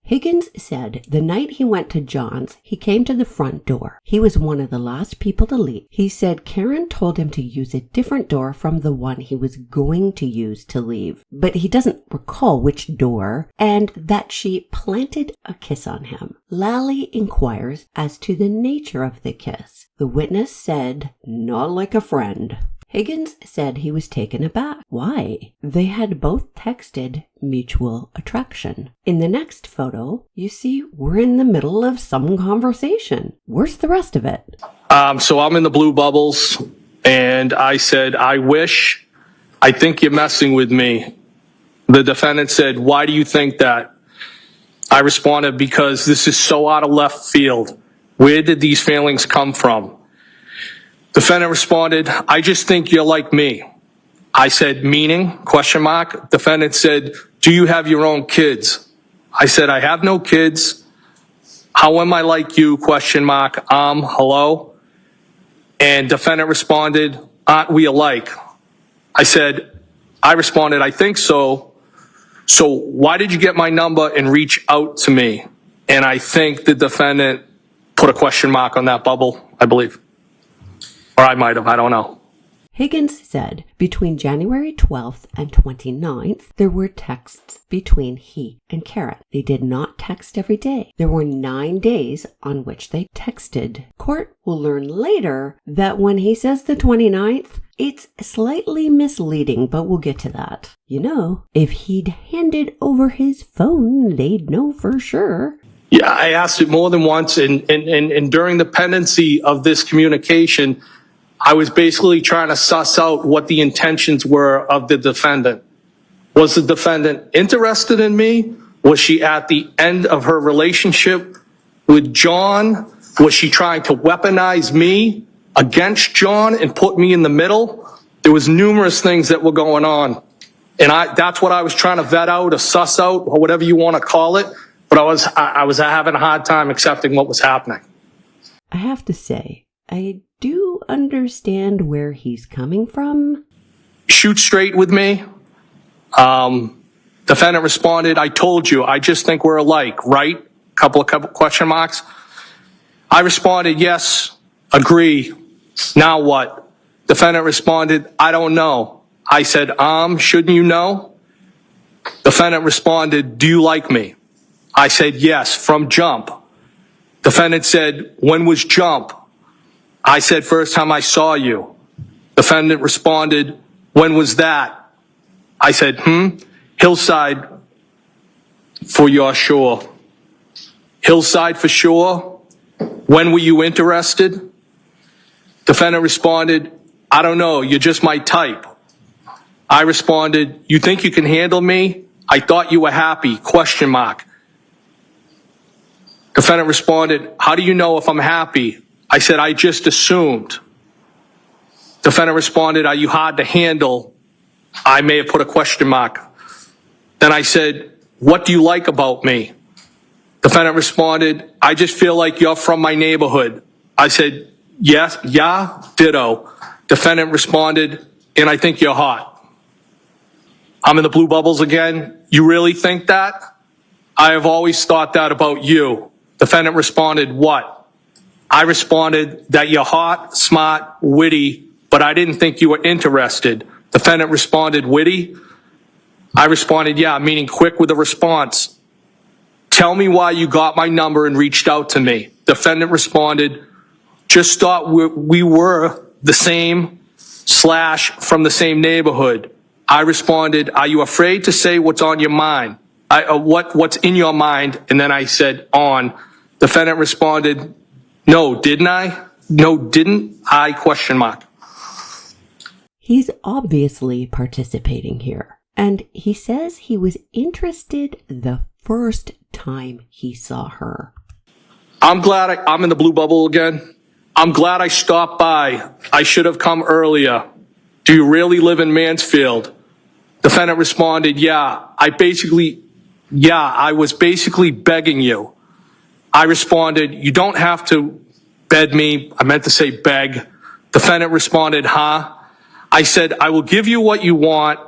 Higgins said the night he went to John's, he came to the front door. He was one of the last people to leave. He said Karen told him to use a different door from the one he was going to use to leave, but he doesn't recall which door, and that she planted a kiss on him. Lally inquires as to the nature of the kiss. The witness said, not like a friend. Higgins said he was taken aback. Why? They had both texted mutual attraction. In the next photo, you see we're in the middle of some conversation. Where's the rest of it? So I'm in the blue bubbles, and I said, I think you're messing with me. The defendant said, why do you think that? I responded, because this is so out of left field. Where did these feelings come from? Defendant responded, I just think you're like me. I said, meaning? ? Defendant said, do you have your own kids? I said, I have no kids. How am I like you? ? Hello? And defendant responded, aren't we alike? I responded, I think so. So why did you get my number and reach out to me? And I think the defendant put a ? on that bubble, I believe. Or I might have, I don't know. Higgins said between January 12th and 29th, there were texts between he and Karen. They did not text every day. There were 9 days on which they texted. Court will learn later that when he says the 29th, it's slightly misleading, but we'll get to that. You know, if he'd handed over his phone, they'd know for sure. Yeah, I asked it more than once, and during the pendency of this communication, I was basically trying to suss out what the intentions were of the defendant. Was the defendant interested in me? Was she at the end of her relationship with John? Was she trying to weaponize me against John and put me in the middle? There was numerous things that were going on. And that's what I was trying to vet out or suss out, or whatever you want to call it. But I was having a hard time accepting what was happening. I have to say, I do understand where he's coming from. Shoot straight with me. Defendant responded, I told you, I just think we're alike, right? Couple ? I responded, yes, agree. Now what? Defendant responded, I don't know. I said, shouldn't you know? Defendant responded, do you like me? I said, yes, from jump. Defendant said, when was jump? I said, first time I saw you. Defendant responded, when was that? I said, Hillside for your sure. Hillside for sure. When were you interested? Defendant responded, I don't know, you're just my type. I responded, you think you can handle me? I thought you were happy, ? Defendant responded, how do you know if I'm happy? I said, I just assumed. Defendant responded, are you hard to handle? I may have put a ? Then I said, what do you like about me? Defendant responded, I just feel like you're from my neighborhood. I said, yes, yeah, ditto. Defendant responded, and I think you're hot. I'm in the blue bubbles again. You really think that? I have always thought that about you. Defendant responded, what? I responded that you're hot, smart, witty, but I didn't think you were interested. Defendant responded, witty? I responded, yeah, meaning quick with a response. Tell me why you got my number and reached out to me. Defendant responded, just thought we were the same / from the same neighborhood. I responded, are you afraid to say what's on your mind? What's in your mind? And then I said, on. Defendant responded, no, didn't I? No, didn't I? ? He's obviously participating here. And he says he was interested the first time he saw her. I'm glad I'm in the blue bubble again. I'm glad I stopped by. I should have come earlier. Do you really live in Mansfield? Defendant responded, yeah. I was basically begging you. I responded, you don't have to beg me. I meant to say beg. Defendant responded, huh? I said, I will give you what you want.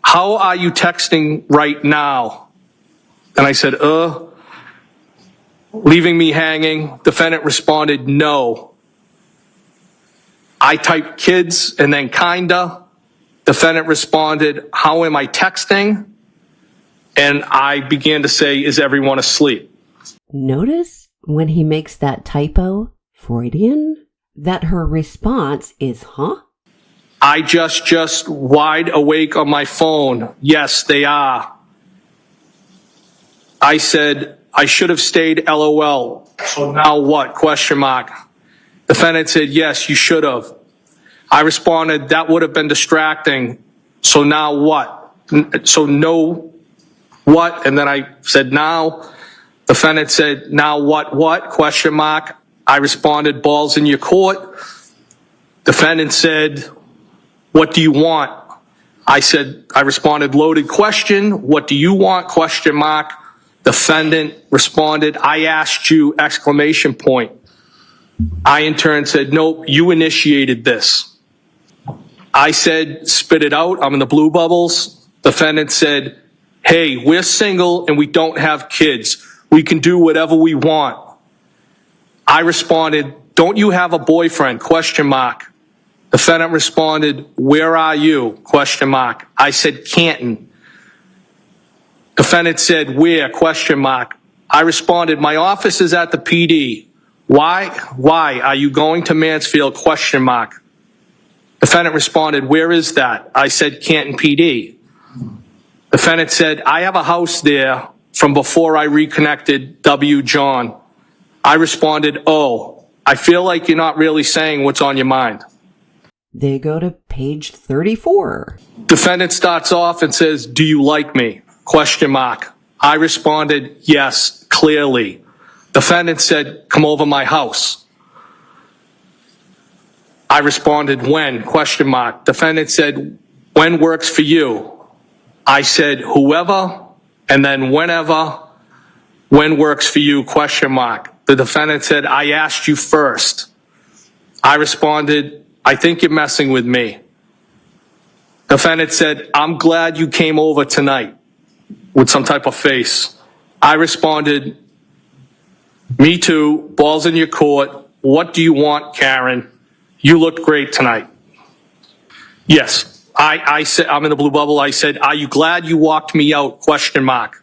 How are you texting right now? And I said, leaving me hanging. Defendant responded, no. I typed kids and then kinda. Defendant responded, how am I texting? And I began to say, is everyone asleep? Notice when he makes that typo, Freudian, that her response is, huh? I just wide awake on my phone. Yes, they are. I said, I should have stayed LOL. So now what? Question mark. Defendant said, yes, you should have. I responded, that would have been distracting. So now what? So no, what? And then I said, now. Defendant said, now what? Question mark. I responded, balls in your court. Defendant said, what do you want? I responded, loaded question. What do you want? Question mark. Defendant responded, I asked you, exclamation point. I in turn said, nope, you initiated this. I said, spit it out. I'm in the blue bubbles. Defendant said, hey, we're single and we don't have kids. We can do whatever we want. I responded, don't you have a boyfriend? Question mark. Defendant responded, where are you? Question mark. I said, Canton. Defendant said, where? Question mark. I responded, my office is at the PD. Why? Are you going to Mansfield? Question mark. Defendant responded, where is that? I said, Canton PD. Defendant said, I have a house there from before I reconnected W. John. I responded, oh, I feel like you're not really saying what's on your mind. They go to page 34. Defendant starts off and says, do you like me? Question mark. I responded, yes, clearly. Defendant said, come over my house. I responded, when? Question mark. Defendant said, when works for you? I said, whoever, and then whenever, when works for you? Question mark. The defendant said, I asked you first. I responded, I think you're messing with me. Defendant said, I'm glad you came over tonight, with some type of face. I responded, me too, balls in your court. What do you want, Karen? You look great tonight. Yes, I said, I'm in the blue bubble. I said, are you glad you walked me out? Question mark.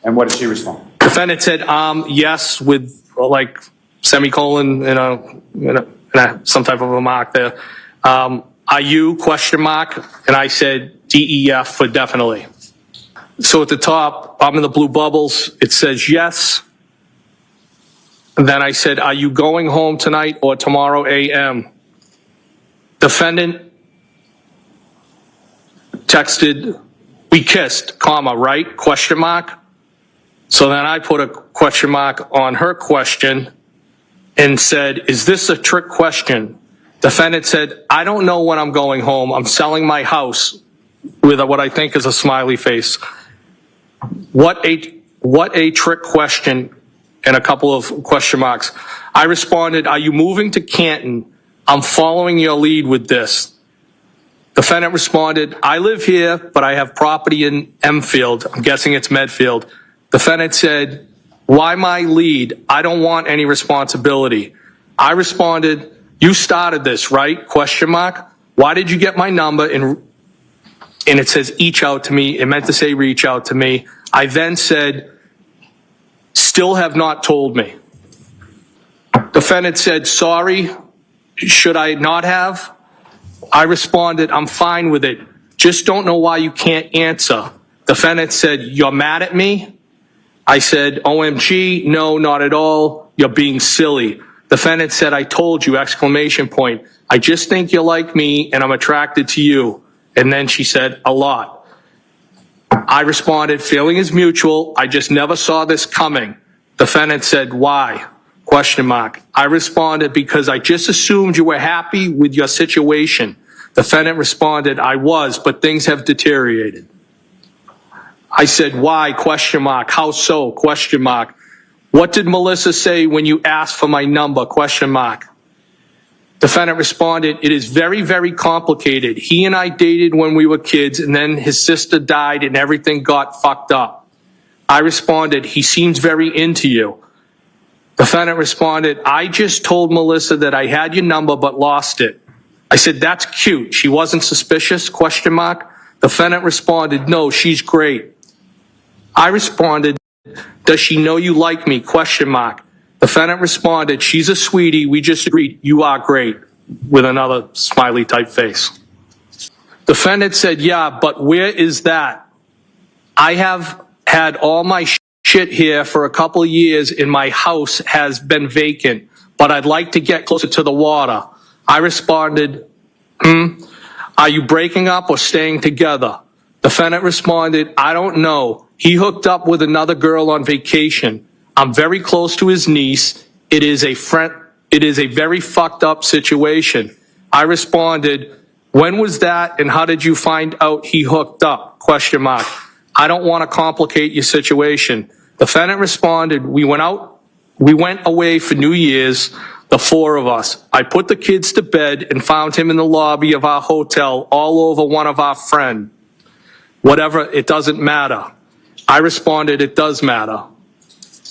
And what did she respond? Defendant said, yes, with like semicolon and some type of a mark there. Are you? Question mark. And I said, DEF for definitely. So at the top, I'm in the blue bubbles. It says yes. And then I said, are you going home tonight or tomorrow AM? Defendant texted, we kissed, comma, right? Question mark. So then I put a question mark on her question and said, is this a trick question? Defendant said, I don't know when I'm going home. I'm selling my house, with what I think is a smiley face. What a trick question, and a couple of question marks. I responded, are you moving to Canton? I'm following your lead with this. Defendant responded, I live here, but I have property in Enfield. I'm guessing it's Medfield. Defendant said, why my lead? I don't want any responsibility. I responded, you started this, right? Question mark. Why did you get my number? And it says each out to me. It meant to say reach out to me. I then said, still have not told me. Defendant said, sorry, should I not have? I responded, I'm fine with it. Just don't know why you can't answer. Defendant said, you're mad at me? I said, OMG, no, not at all. You're being silly. Defendant said, I told you, exclamation point. I just think you like me and I'm attracted to you. And then she said, a lot. I responded, feeling is mutual. I just never saw this coming. Defendant said, why? Question mark. I responded, because I just assumed you were happy with your situation. Defendant responded, I was, but things have deteriorated. I said, why? Question mark. How so? Question mark. What did Melissa say when you asked for my number? Question mark. Defendant responded, it is very, very complicated. He and I dated when we were kids, and then his sister died and everything got fucked up. I responded, he seems very into you. Defendant responded, I just told Melissa that I had your number but lost it. I said, that's cute. She wasn't suspicious? Question mark. Defendant responded, no, she's great. I responded, does she know you like me? Question mark. Defendant responded, she's a sweetie. We just agreed. You are great. With another smiley type face. Defendant said, yeah, but where is that? I have had all my shit here for a couple of years and my house has been vacant, but I'd like to get closer to the water. I responded, are you breaking up or staying together? Defendant responded, I don't know. He hooked up with another girl on vacation. I'm very close to his niece. It is a very fucked up situation. I responded, when was that and how did you find out he hooked up? Question mark. I don't want to complicate your situation. Defendant responded, we went away for New Year's, the four of us. I put the kids to bed and found him in the lobby of our hotel all over one of our friends. Whatever, it doesn't matter. I responded, it does matter.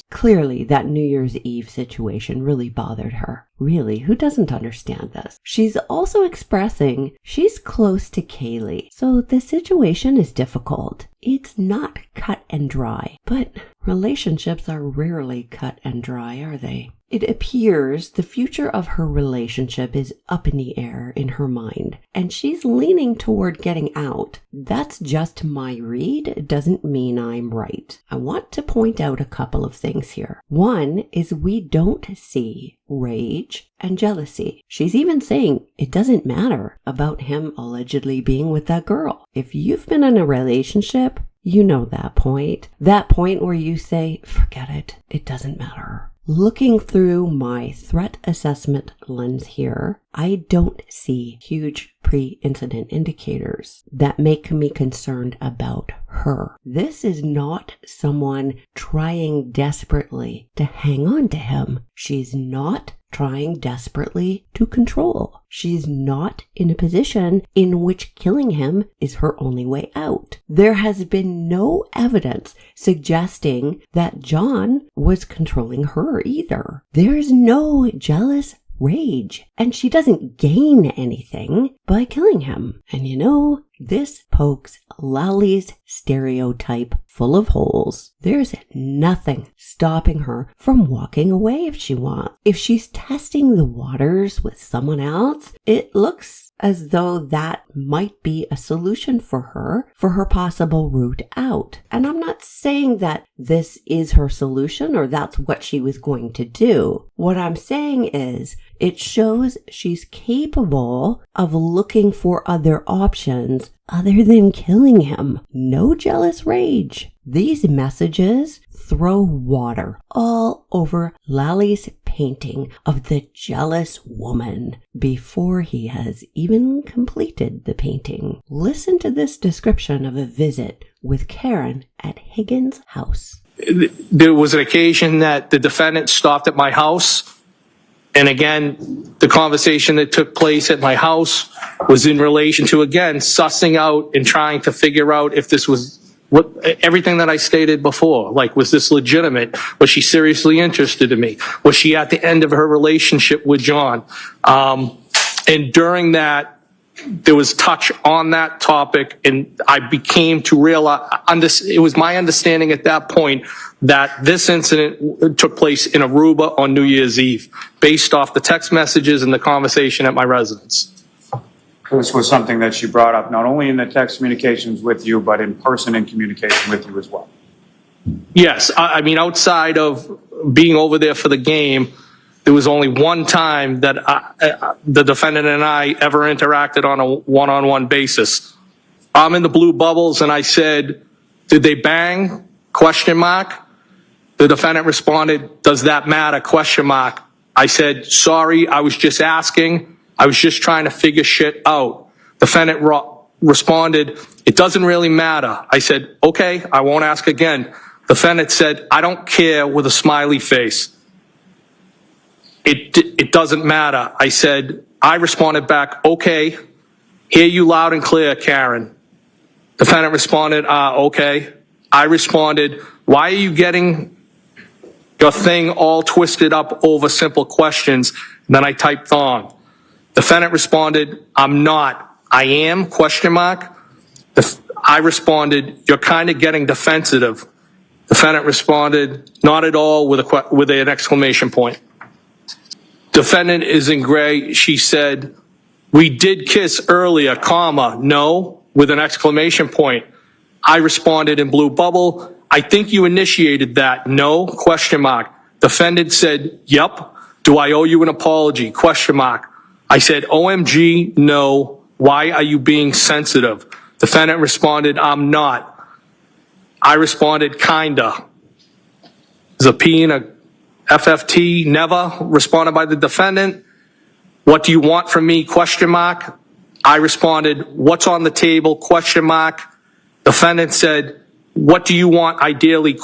Clearly, that New Year's Eve situation really bothered her. Really, who doesn't understand this? She's also expressing she's close to Kaylee, so the situation is difficult. It's not cut and dry, but relationships are rarely cut and dry, are they? It appears the future of her relationship is up in the air in her mind, and she's leaning toward getting out. That's just my read. It doesn't mean I'm right. I want to point out a couple of things here. One is we don't see rage and jealousy. She's even saying it doesn't matter about him allegedly being with that girl. If you've been in a relationship, you know that point. That point where you say, forget it, it doesn't matter. Looking through my threat assessment lens here, I don't see huge pre-incident indicators that make me concerned about her. This is not someone trying desperately to hang on to him. She's not trying desperately to control. She's not in a position in which killing him is her only way out. There has been no evidence suggesting that John was controlling her either. There's no jealous rage, and she doesn't gain anything by killing him. And you know, this pokes Lally's stereotype full of holes. There's nothing stopping her from walking away if she wants. If she's testing the waters with someone else, it looks as though that might be a solution for her possible route out. And I'm not saying that this is her solution or that's what she was going to do. What I'm saying is it shows she's capable of looking for other options other than killing him. No jealous rage. These messages throw water all over Lally's painting of the jealous woman before he has even completed the painting. Listen to this description of a visit with Karen at Higgins' house. There was an occasion that the defendant stopped at my house. And again, the conversation that took place at my house was in relation to, again, sussing out and trying to figure out if this was everything that I stated before. Like, was this legitimate? Was she seriously interested in me? Was she at the end of her relationship with John? And during that, there was touch on that topic, and I became to realize, it was my understanding at that point that this incident took place in Aruba on New Year's Eve, based off the text messages and the conversation at my residence. This was something that she brought up not only in the text communications with you, but in person in communication with you as well. Yes, I mean, outside of being over there for the game, there was only one time that the defendant and I ever interacted on a one-on-one basis. I'm in the blue bubbles, and I said, "Did they bang?" ? The defendant responded, "Does that matter?" ? I said, "Sorry, I was just asking. I was just trying to figure shit out." Defendant responded, "It doesn't really matter." I said, "Okay, I won't ask again." Defendant said, "I don't care," with a smiley face. It doesn't matter. I responded back, "Okay, hear you loud and clear, Karen." Defendant responded, "Okay." I responded, "Why are you getting your thing all twisted up over simple questions?" And then I typed thong. Defendant responded, "I'm not." "I am?" ? I responded, "You're kind of getting defensive." Defendant responded, "Not at all," with an exclamation point. Defendant is in gray. She said, "We did kiss earlier, no," with an exclamation point. I responded in blue bubble, "I think you initiated that, no?" ? Defendant said, "Yup. Do I owe you an apology?" ? I said, "OMG, no. Why are you being sensitive?" Defendant responded, "I'm not." I responded, "Kinda." There's a P and a FFT, never, responded by the defendant. "What do you want from me?" ? I responded, "What's on the table?" ? Defendant said, "What do you want ideally?" ?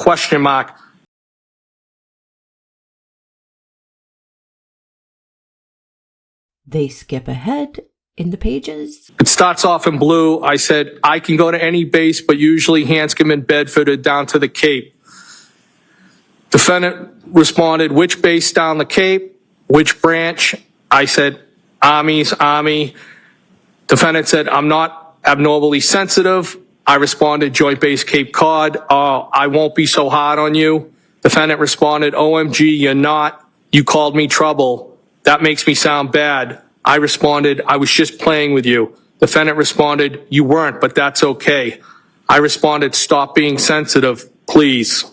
They skip ahead in the pages. It starts off in blue. I said, "I can go to any base, but usually Hanscom and Bedford are down to the Cape." Defendant responded, "Which base down the Cape? Which branch?" I said, "Army's Army." Defendant said, "I'm not abnormally sensitive." I responded, "Joint Base Cape Cod." "I won't be so hard on you." Defendant responded, "OMG, you're not. You called me trouble. That makes me sound bad." I responded, "I was just playing with you." Defendant responded, "You weren't, but that's okay." I responded, "Stop being sensitive, please."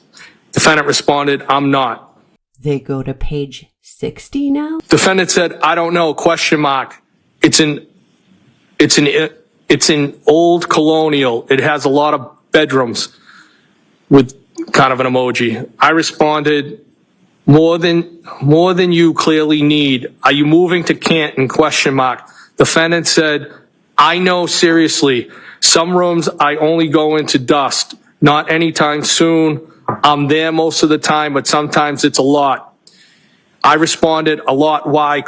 Defendant responded, "I'm not." They go to page 60 now. Defendant said, "I don't know, ? It's in old colonial. It has a lot of bedrooms," with kind of an emoji. I responded, more than you clearly need. Are you moving to Canton? ? Defendant said, "I know, seriously. Some rooms I only go into dust. Not anytime soon. I'm there most of the time, but sometimes it's a lot." I responded, "A lot, why? ?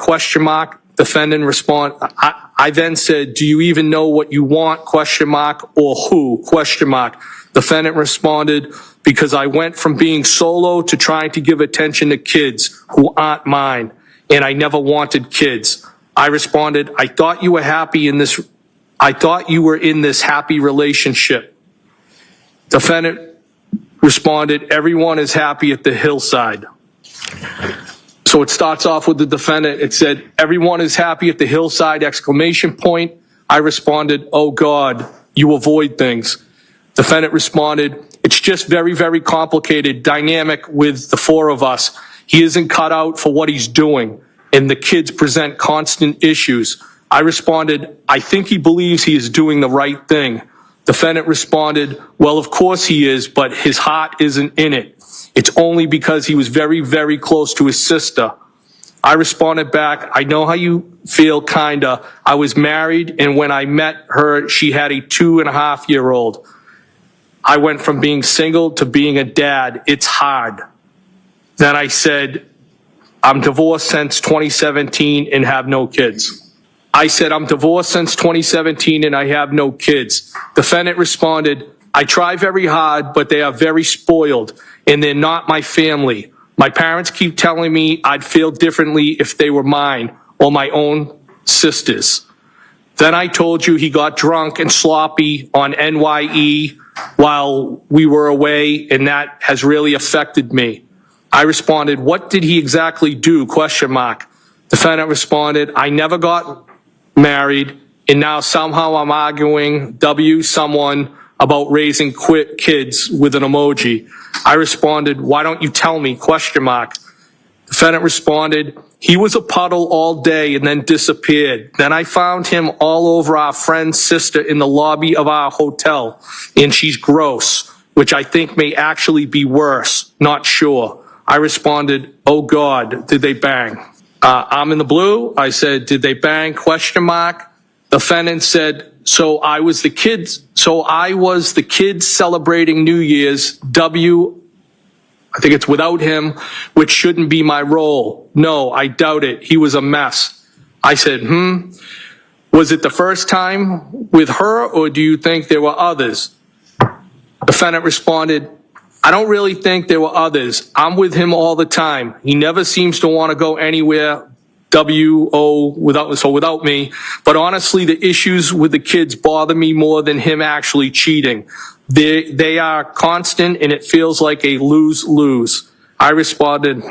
Defendant responded, I then said, "Do you even know what you want? ? Or who? ? Defendant responded, "Because I went from being solo to trying to give attention to kids who aren't mine, and I never wanted kids." I responded, I thought you were in this happy relationship." Defendant responded, "Everyone is happy at the hillside." So it starts off with the defendant. It said, "Everyone is happy at the hillside, !" I responded, "Oh God, you avoid things." Defendant responded, "It's just very, very complicated dynamic with the four of us. He isn't cut out for what he's doing, and the kids present constant issues." I responded, "I think he believes he is doing the right thing." Defendant responded, "Well, of course he is, but his heart isn't in it. It's only because he was very, very close to his sister." I responded back, "I know how you feel, kinda. I was married, and when I met her, she had a 2.5-year-old. I went from being single to being a dad. It's hard." Then I said, "I'm divorced since 2017 and have no kids." I said, "I'm divorced since 2017 and I have no kids." Defendant responded, "I try very hard, but they are very spoiled, and they're not my family. My parents keep telling me I'd feel differently if they were mine or my own sisters. Then I told you he got drunk and sloppy on NYE while we were away, and that has really affected me." I responded, "What did he exactly do? ? Defendant responded, "I never got married, and now somehow I'm arguing someone about raising kids," with an emoji. I responded, "Why don't you tell me? ? Defendant responded, he was a puddle all day and then disappeared. Then I found him all over our friend's sister in the lobby of our hotel, and she's gross, which I think may actually be worse. Not sure. I responded, oh God, did they bang? I'm in the blue. I said, did they bang? Question mark. Defendant said, so I was the kids celebrating New Year's, I think it's without him, which shouldn't be my role. No, I doubt it. He was a mess. I said, was it the first time with her, or do you think there were others? Defendant responded, I don't really think there were others. I'm with him all the time. He never seems to want to go anywhere, without me. But honestly, the issues with the kids bother me more than him actually cheating. They are constant, and it feels like a lose-lose. I responded,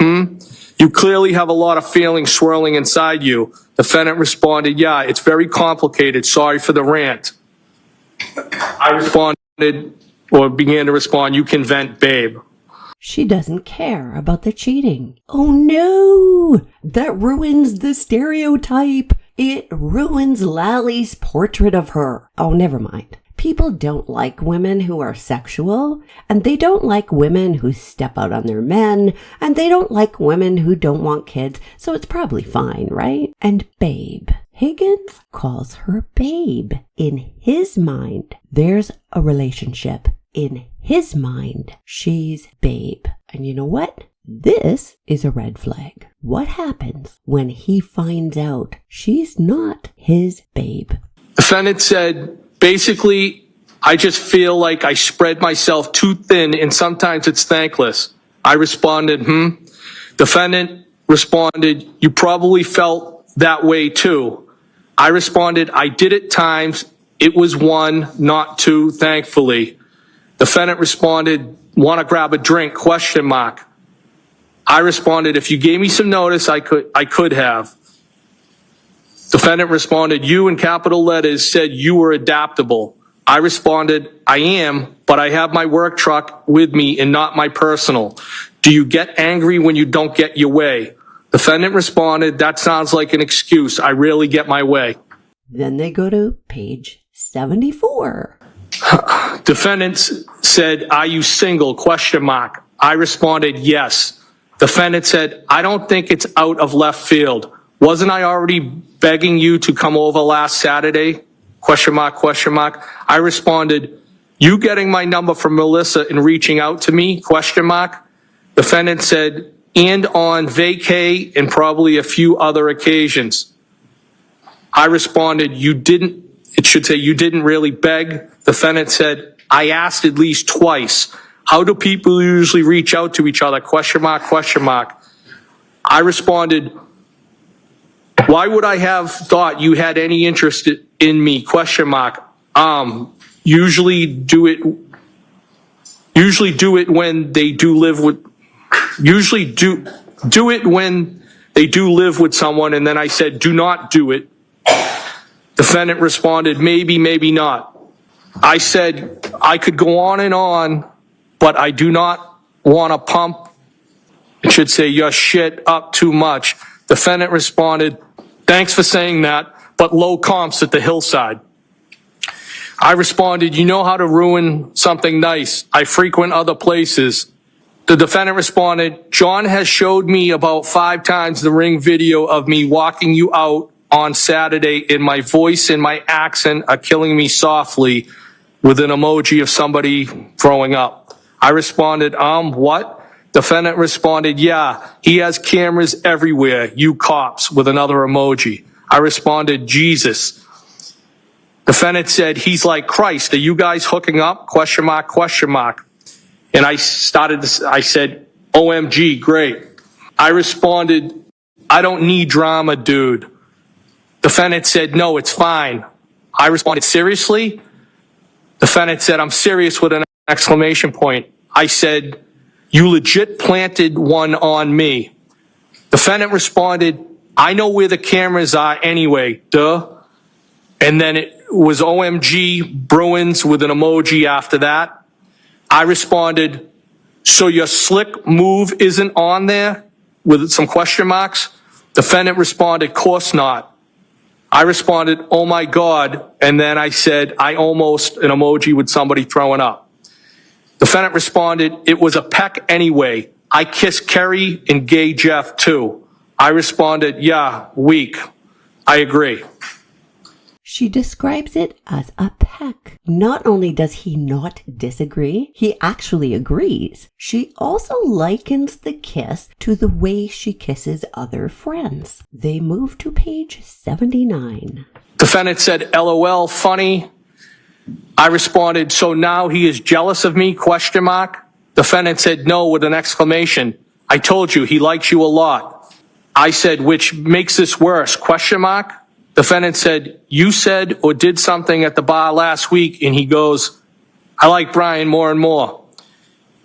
you clearly have a lot of feelings swirling inside you. Defendant responded, yeah, it's very complicated. Sorry for the rant. I began to respond, you can vent, babe. She doesn't care about the cheating. Oh no! That ruins the stereotype. It ruins Lally's portrait of her. Oh, never mind. People don't like women who are sexual, and they don't like women who step out on their men, and they don't like women who don't want kids, so it's probably fine, right? And babe. Higgins calls her babe. In his mind, there's a relationship. In his mind, she's babe. And you know what? This is a red flag. What happens when he finds out she's not his babe? Defendant said, basically, I just feel like I spread myself too thin and sometimes it's thankless. I responded, Defendant responded, you probably felt that way too. I responded, I did at times. It was one, not two, thankfully. Defendant responded, want to grab a drink, question mark. I responded, if you gave me some notice, I could have. Defendant responded, you in capital letters said you were adaptable. I responded, I am, but I have my work truck with me and not my personal. Do you get angry when you don't get your way? Defendant responded, that sounds like an excuse. I rarely get my way. Then they go to page 74. Defendant said, are you single? Question mark. I responded, yes. Defendant said, I don't think it's out of left field. Wasn't I already begging you to come over last Saturday? Question mark, question mark. I responded, you getting my number from Melissa and reaching out to me? Question mark. Defendant said, and on vacay and probably a few other occasions. I responded, you didn't really beg. Defendant said, I asked at least twice. How do people usually reach out to each other? Question mark, question mark. I responded, why would I have thought you had any interest in me? Question mark. Usually do it when they do live with someone. And then I said, do not do it. Defendant responded, maybe, maybe not. I said, I could go on, but I do not want to pump, it should say, your shit up too much. Defendant responded, thanks for saying that, but low comps at the hillside. I responded, you know how to ruin something nice. I frequent other places. The defendant responded, John has showed me about 5 times the ring video of me walking you out on Saturday, and my voice and my accent are killing me softly, with an emoji of somebody throwing up. I responded, what? Defendant responded, yeah, he has cameras everywhere, you cops, with another emoji. I responded, Jesus. Defendant said, he's like Christ. Are you guys hooking up? Question mark, question mark. And I said, OMG, great. I responded, I don't need drama, dude. Defendant said, no, it's fine. I responded, seriously? Defendant said, I'm serious with an exclamation point. I said, you legit planted one on me. Defendant responded, I know where the cameras are anyway, duh. And then it was OMG Bruins with an emoji after that. I responded, so your slick move isn't on there? with some question marks. Defendant responded, course not. I responded, oh my God. And then I said, I almost, an emoji with somebody throwing up. Defendant responded, it was a peck anyway. I kissed Kerry and gay Jeff too. I responded, yeah, weak. I agree. She describes it as a peck. Not only does he not disagree, he actually agrees. She also likens the kiss to the way she kisses other friends. They move to page 79. Defendant said, LOL, funny. I responded, so now he is jealous of me, question mark. Defendant said, no, with an exclamation. I told you, he likes you a lot. I said, which makes this worse, question mark. Defendant said, you said or did something at the bar last week, and he goes, I like Brian more and more.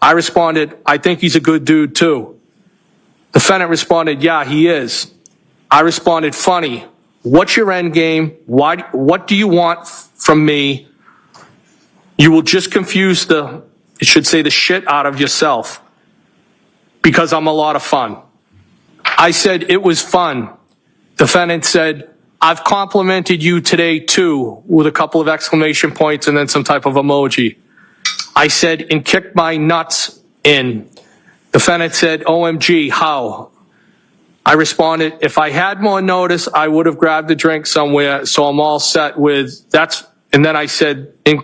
I responded, I think he's a good dude too. Defendant responded, yeah, he is. I responded, funny. What's your end game? What do you want from me? You will just confuse the shit out of yourself because I'm a lot of fun. I said, it was fun. Defendant said, I've complimented you today too, with a couple of exclamation points and then some type of emoji. I said, and kicked my nuts in. Defendant said, OMG, how? I responded, if I had more notice, I would have grabbed a drink somewhere, so I'm all set with, that's, and then I said, in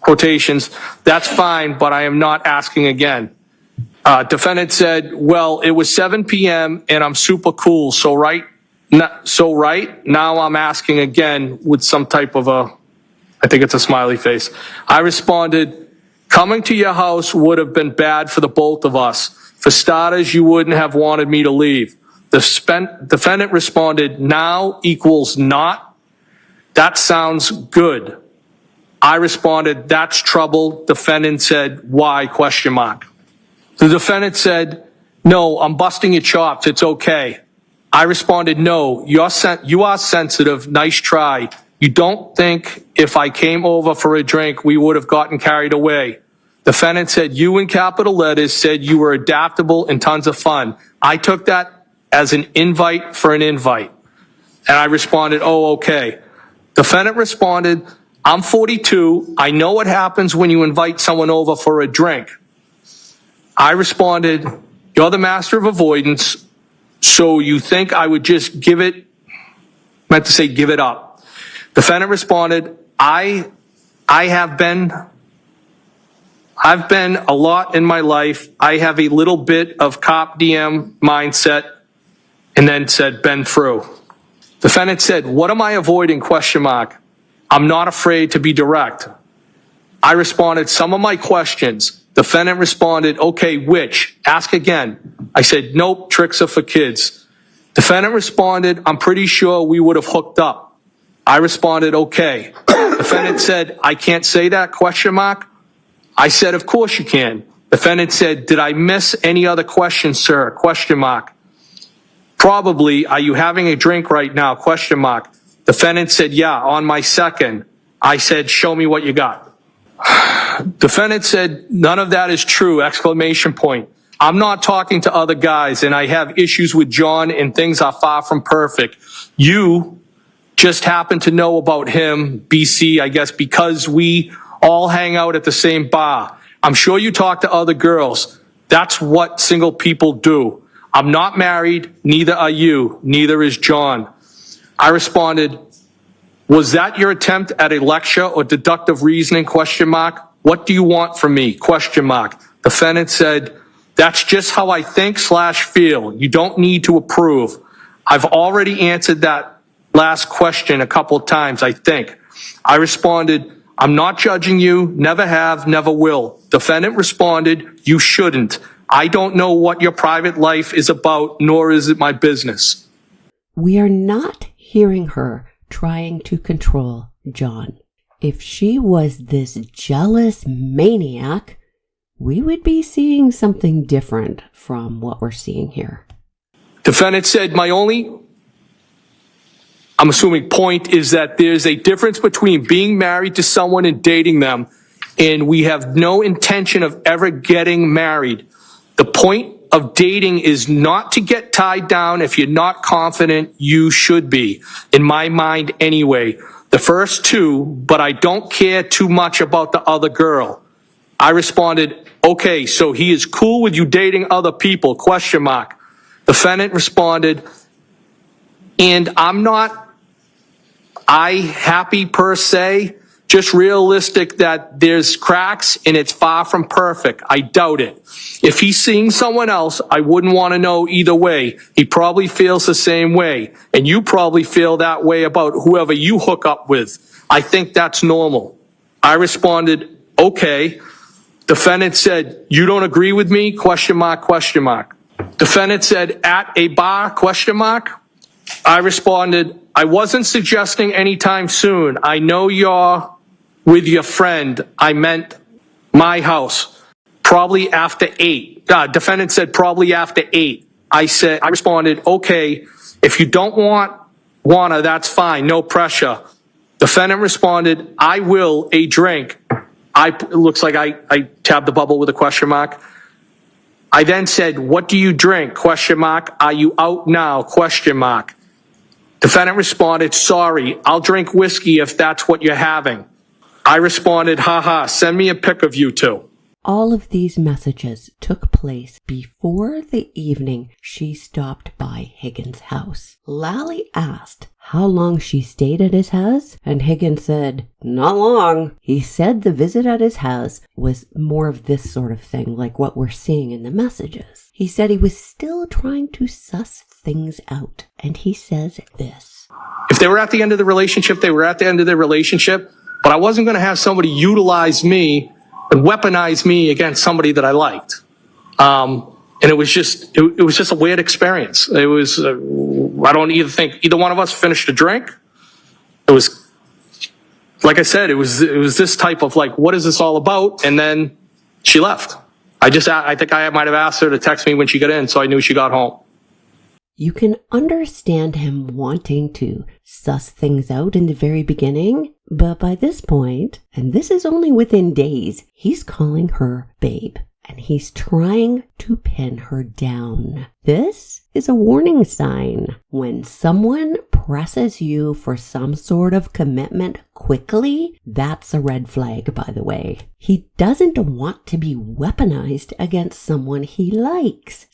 quotations, that's fine, but I am not asking again. Defendant said, well, it was 7 p.m. and I'm super cool, so right now I'm asking again with some type of I think it's a smiley face. I responded, coming to your house would have been bad for the both of us. For starters, you wouldn't have wanted me to leave. The defendant responded, now equals not. That sounds good. I responded, that's trouble. Defendant said, why, question mark. The defendant said, no, I'm busting your chops. It's okay. I responded, no, you are sensitive. Nice try. You don't think if I came over for a drink, we would have gotten carried away. Defendant said, you in capital letters said you were adaptable and tons of fun. I took that as an invite for an invite. And I responded, oh, okay. Defendant responded, I'm 42. I know what happens when you invite someone over for a drink. I responded, you're the master of avoidance. So you think I would just give it up. Defendant responded, I've been a lot in my life. I have a little bit of cop DM mindset, and then said, been through. Defendant said, what am I avoiding, question mark. I'm not afraid to be direct. I responded, some of my questions. Defendant responded, okay, which? Ask again. I said, nope, tricks are for kids. Defendant responded, I'm pretty sure we would have hooked up. I responded, okay. Defendant said, I can't say that, question mark. I said, of course you can. Defendant said, did I miss any other questions, sir, question mark. Probably, are you having a drink right now, question mark. Defendant said, yeah, on my second. I said, show me what you got. Defendant said, none of that is true, exclamation point. I'm not talking to other guys, and I have issues with John, and things are far from perfect. You just happen to know about him, BC, I guess, because we all hang out at the same bar. I'm sure you talk to other girls. That's what single people do. I'm not married, neither are you, neither is John. I responded, was that your attempt at a lecture or deductive reasoning, question mark? What do you want from me, question mark? Defendant said, that's just how I think / feel. You don't need to approve. I've already answered that last question a couple of times, I think. I responded, I'm not judging you, never have, never will. Defendant responded, you shouldn't. I don't know what your private life is about, nor is it my business. We are not hearing her trying to control John. If she was this jealous maniac, we would be seeing something different from what we're seeing here. Defendant said, my only, I'm assuming, point is that there's a difference between being married to someone and dating them, and we have no intention of ever getting married. The point of dating is not to get tied down. If you're not confident, you should be. In my mind anyway. The first two, but I don't care too much about the other girl. I responded, okay, so he is cool with you dating other people, ? Defendant responded, and I'm not happy per se, just realistic that there's cracks and it's far from perfect. I doubt it. If he's seeing someone else, I wouldn't want to know either way. He probably feels the same way. And you probably feel that way about whoever you hook up with. I think that's normal. I responded, okay. Defendant said, you don't agree with me? ? Defendant said, at a bar? ? I responded, I wasn't suggesting anytime soon. I know you're with your friend. I meant my house. Probably after 8. Defendant said probably after 8. I responded, okay, if you don't wanna, that's fine, no pressure. Defendant responded, I will a drink. It looks like I tabbed the bubble with a ? I then said, what do you drink? ? Are you out now? ? Defendant responded, sorry, I'll drink whiskey if that's what you're having. I responded, haha, send me a pic of you two. All of these messages took place before the evening she stopped by Higgins' house. Lally asked how long she stayed at his house, and Higgins said, not long. He said the visit at his house was more of this sort of thing, like what we're seeing in the messages. He said he was still trying to suss things out, and he says this. If they were at the end of the relationship, they were at the end of their relationship, but I wasn't going to have somebody utilize me and weaponize me against somebody that I liked. And it was just a weird experience. It was, I don't even think either one of us finished a drink. It was, like I said, it was this type of like, what is this all about? And then she left. I think I might have asked her to text me when she got in, so I knew she got home. You can understand him wanting to suss things out in the very beginning, but by this point, and this is only within days, he's calling her babe, and he's trying to pin her down. This is a warning sign. When someone presses you for some sort of commitment quickly, that's a red flag, by the way. He doesn't want to be weaponized against someone he likes.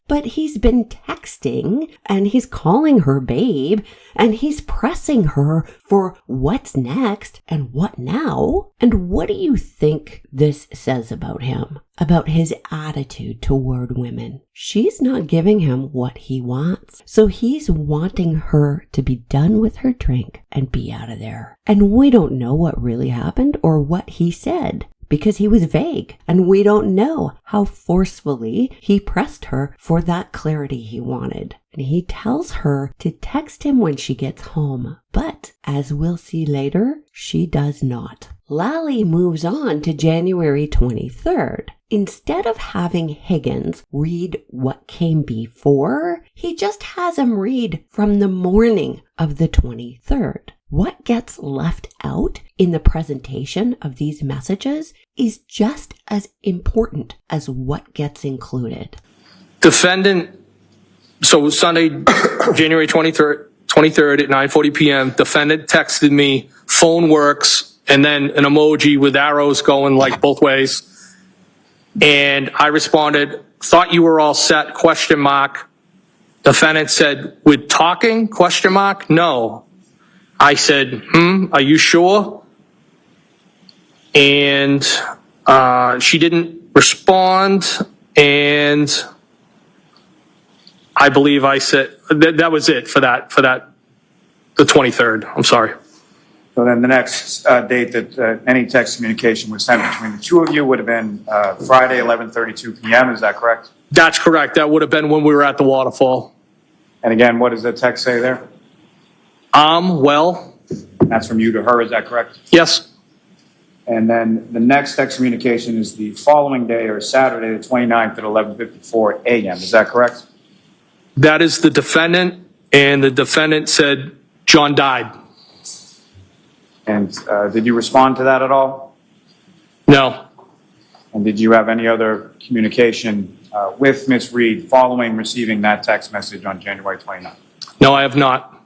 But he's been texting, and he's calling her babe, and he's pressing her for what's next and what now. And what do you think this says about him? About his attitude toward women? She's not giving him what he wants. So he's wanting her to be done with her drink and be out of there. And we don't know what really happened or what he said, because he was vague, and we don't know how forcefully he pressed her for that clarity he wanted. And he tells her to text him when she gets home, but as we'll see later, she does not. Lally moves on to January 23rd. Instead of having Higgins read what came before, he just has him read from the morning of the 23rd. What gets left out in the presentation of these messages is just as important as what gets included. Defendant, so Sunday, January 23rd at 9:40 p.m., defendant texted me, phone works, and then an emoji with arrows going like both ways. And I responded, thought you were all set, ? Defendant said, with talking, ? No. I said, are you sure? And she didn't respond, and I believe I said, that was it for that, the 23rd. I'm sorry. So then the next date that any text communication was sent between the two of you would have been Friday, 11:32 p.m. Is that correct? That's correct. That would have been when we were at the waterfall. And again, what does the text say there? Well. That's from you to her, is that correct? Yes. And then the next text communication is the following day, or Saturday, the 29th at 11:54 a.m. Is that correct? That is the defendant, and the defendant said John died. And did you respond to that at all? No. And did you have any other communication with Ms. Reed following receiving that text message on January 29th? No, I have not.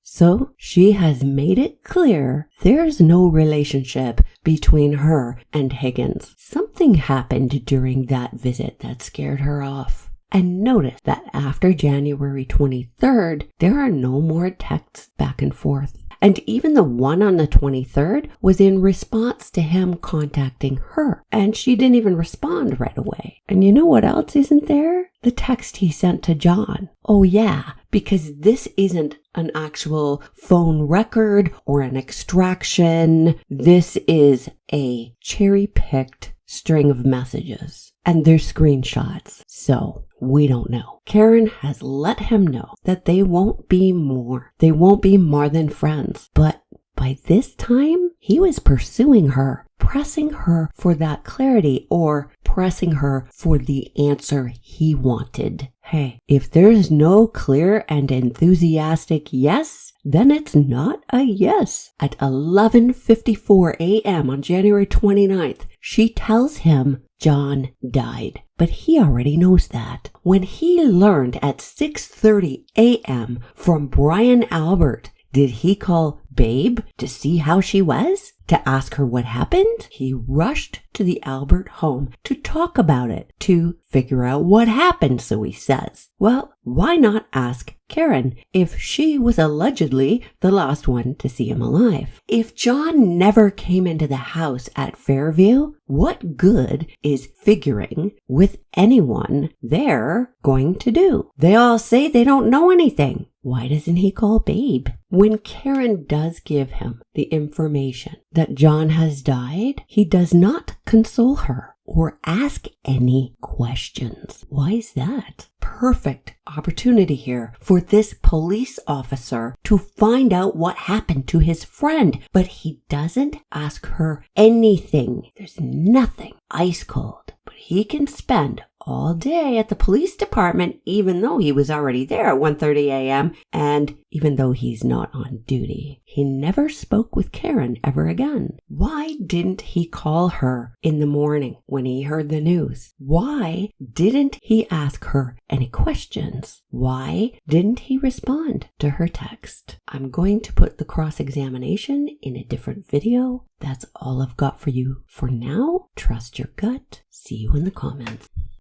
So she has made it clear there's no relationship between her and Higgins. Something happened during that visit that scared her off. And notice that after January 23rd, there are no more texts back and forth. And even the one on the 23rd was in response to him contacting her. And she didn't even respond right away. And you know what else isn't there? The text he sent to John. Oh yeah, because this isn't an actual phone record or an extraction. This is a cherry-picked string of messages. And they're screenshots. So we don't know. Karen has let him know that they won't be more. They won't be more than friends. But by this time, he was pursuing her, pressing her for that clarity or pressing her for the answer he wanted. Hey, if there's no clear and enthusiastic yes, then it's not a yes. At 11:54 a.m. on January 29th, she tells him John died. But he already knows that. When he learned at 6:30 a.m. from Brian Albert, did he call Babe to see how she was? To ask her what happened? He rushed to the Albert home to talk about it, to figure out what happened, so he says. Well, why not ask Karen if she was allegedly the last one to see him alive? If John never came into the house at Fairview, what good is figuring with anyone there going to do? They all say they don't know anything. Why doesn't he call Babe? When Karen does give him the information that John has died, he does not console her or ask any questions. Why is that? Perfect opportunity here for this police officer to find out what happened to his friend, but he doesn't ask her anything. There's nothing. Ice cold. But he can spend all day at the police department, even though he was already there at 1:30 a.m. and even though he's not on duty. He never spoke with Karen ever again. Why didn't he call her in the morning when he heard the news? Why didn't he ask her any questions? Why didn't he respond to her text? I'm going to put the cross-examination in a different video. That's all I've got for you for now. Trust your gut. See you in the comments.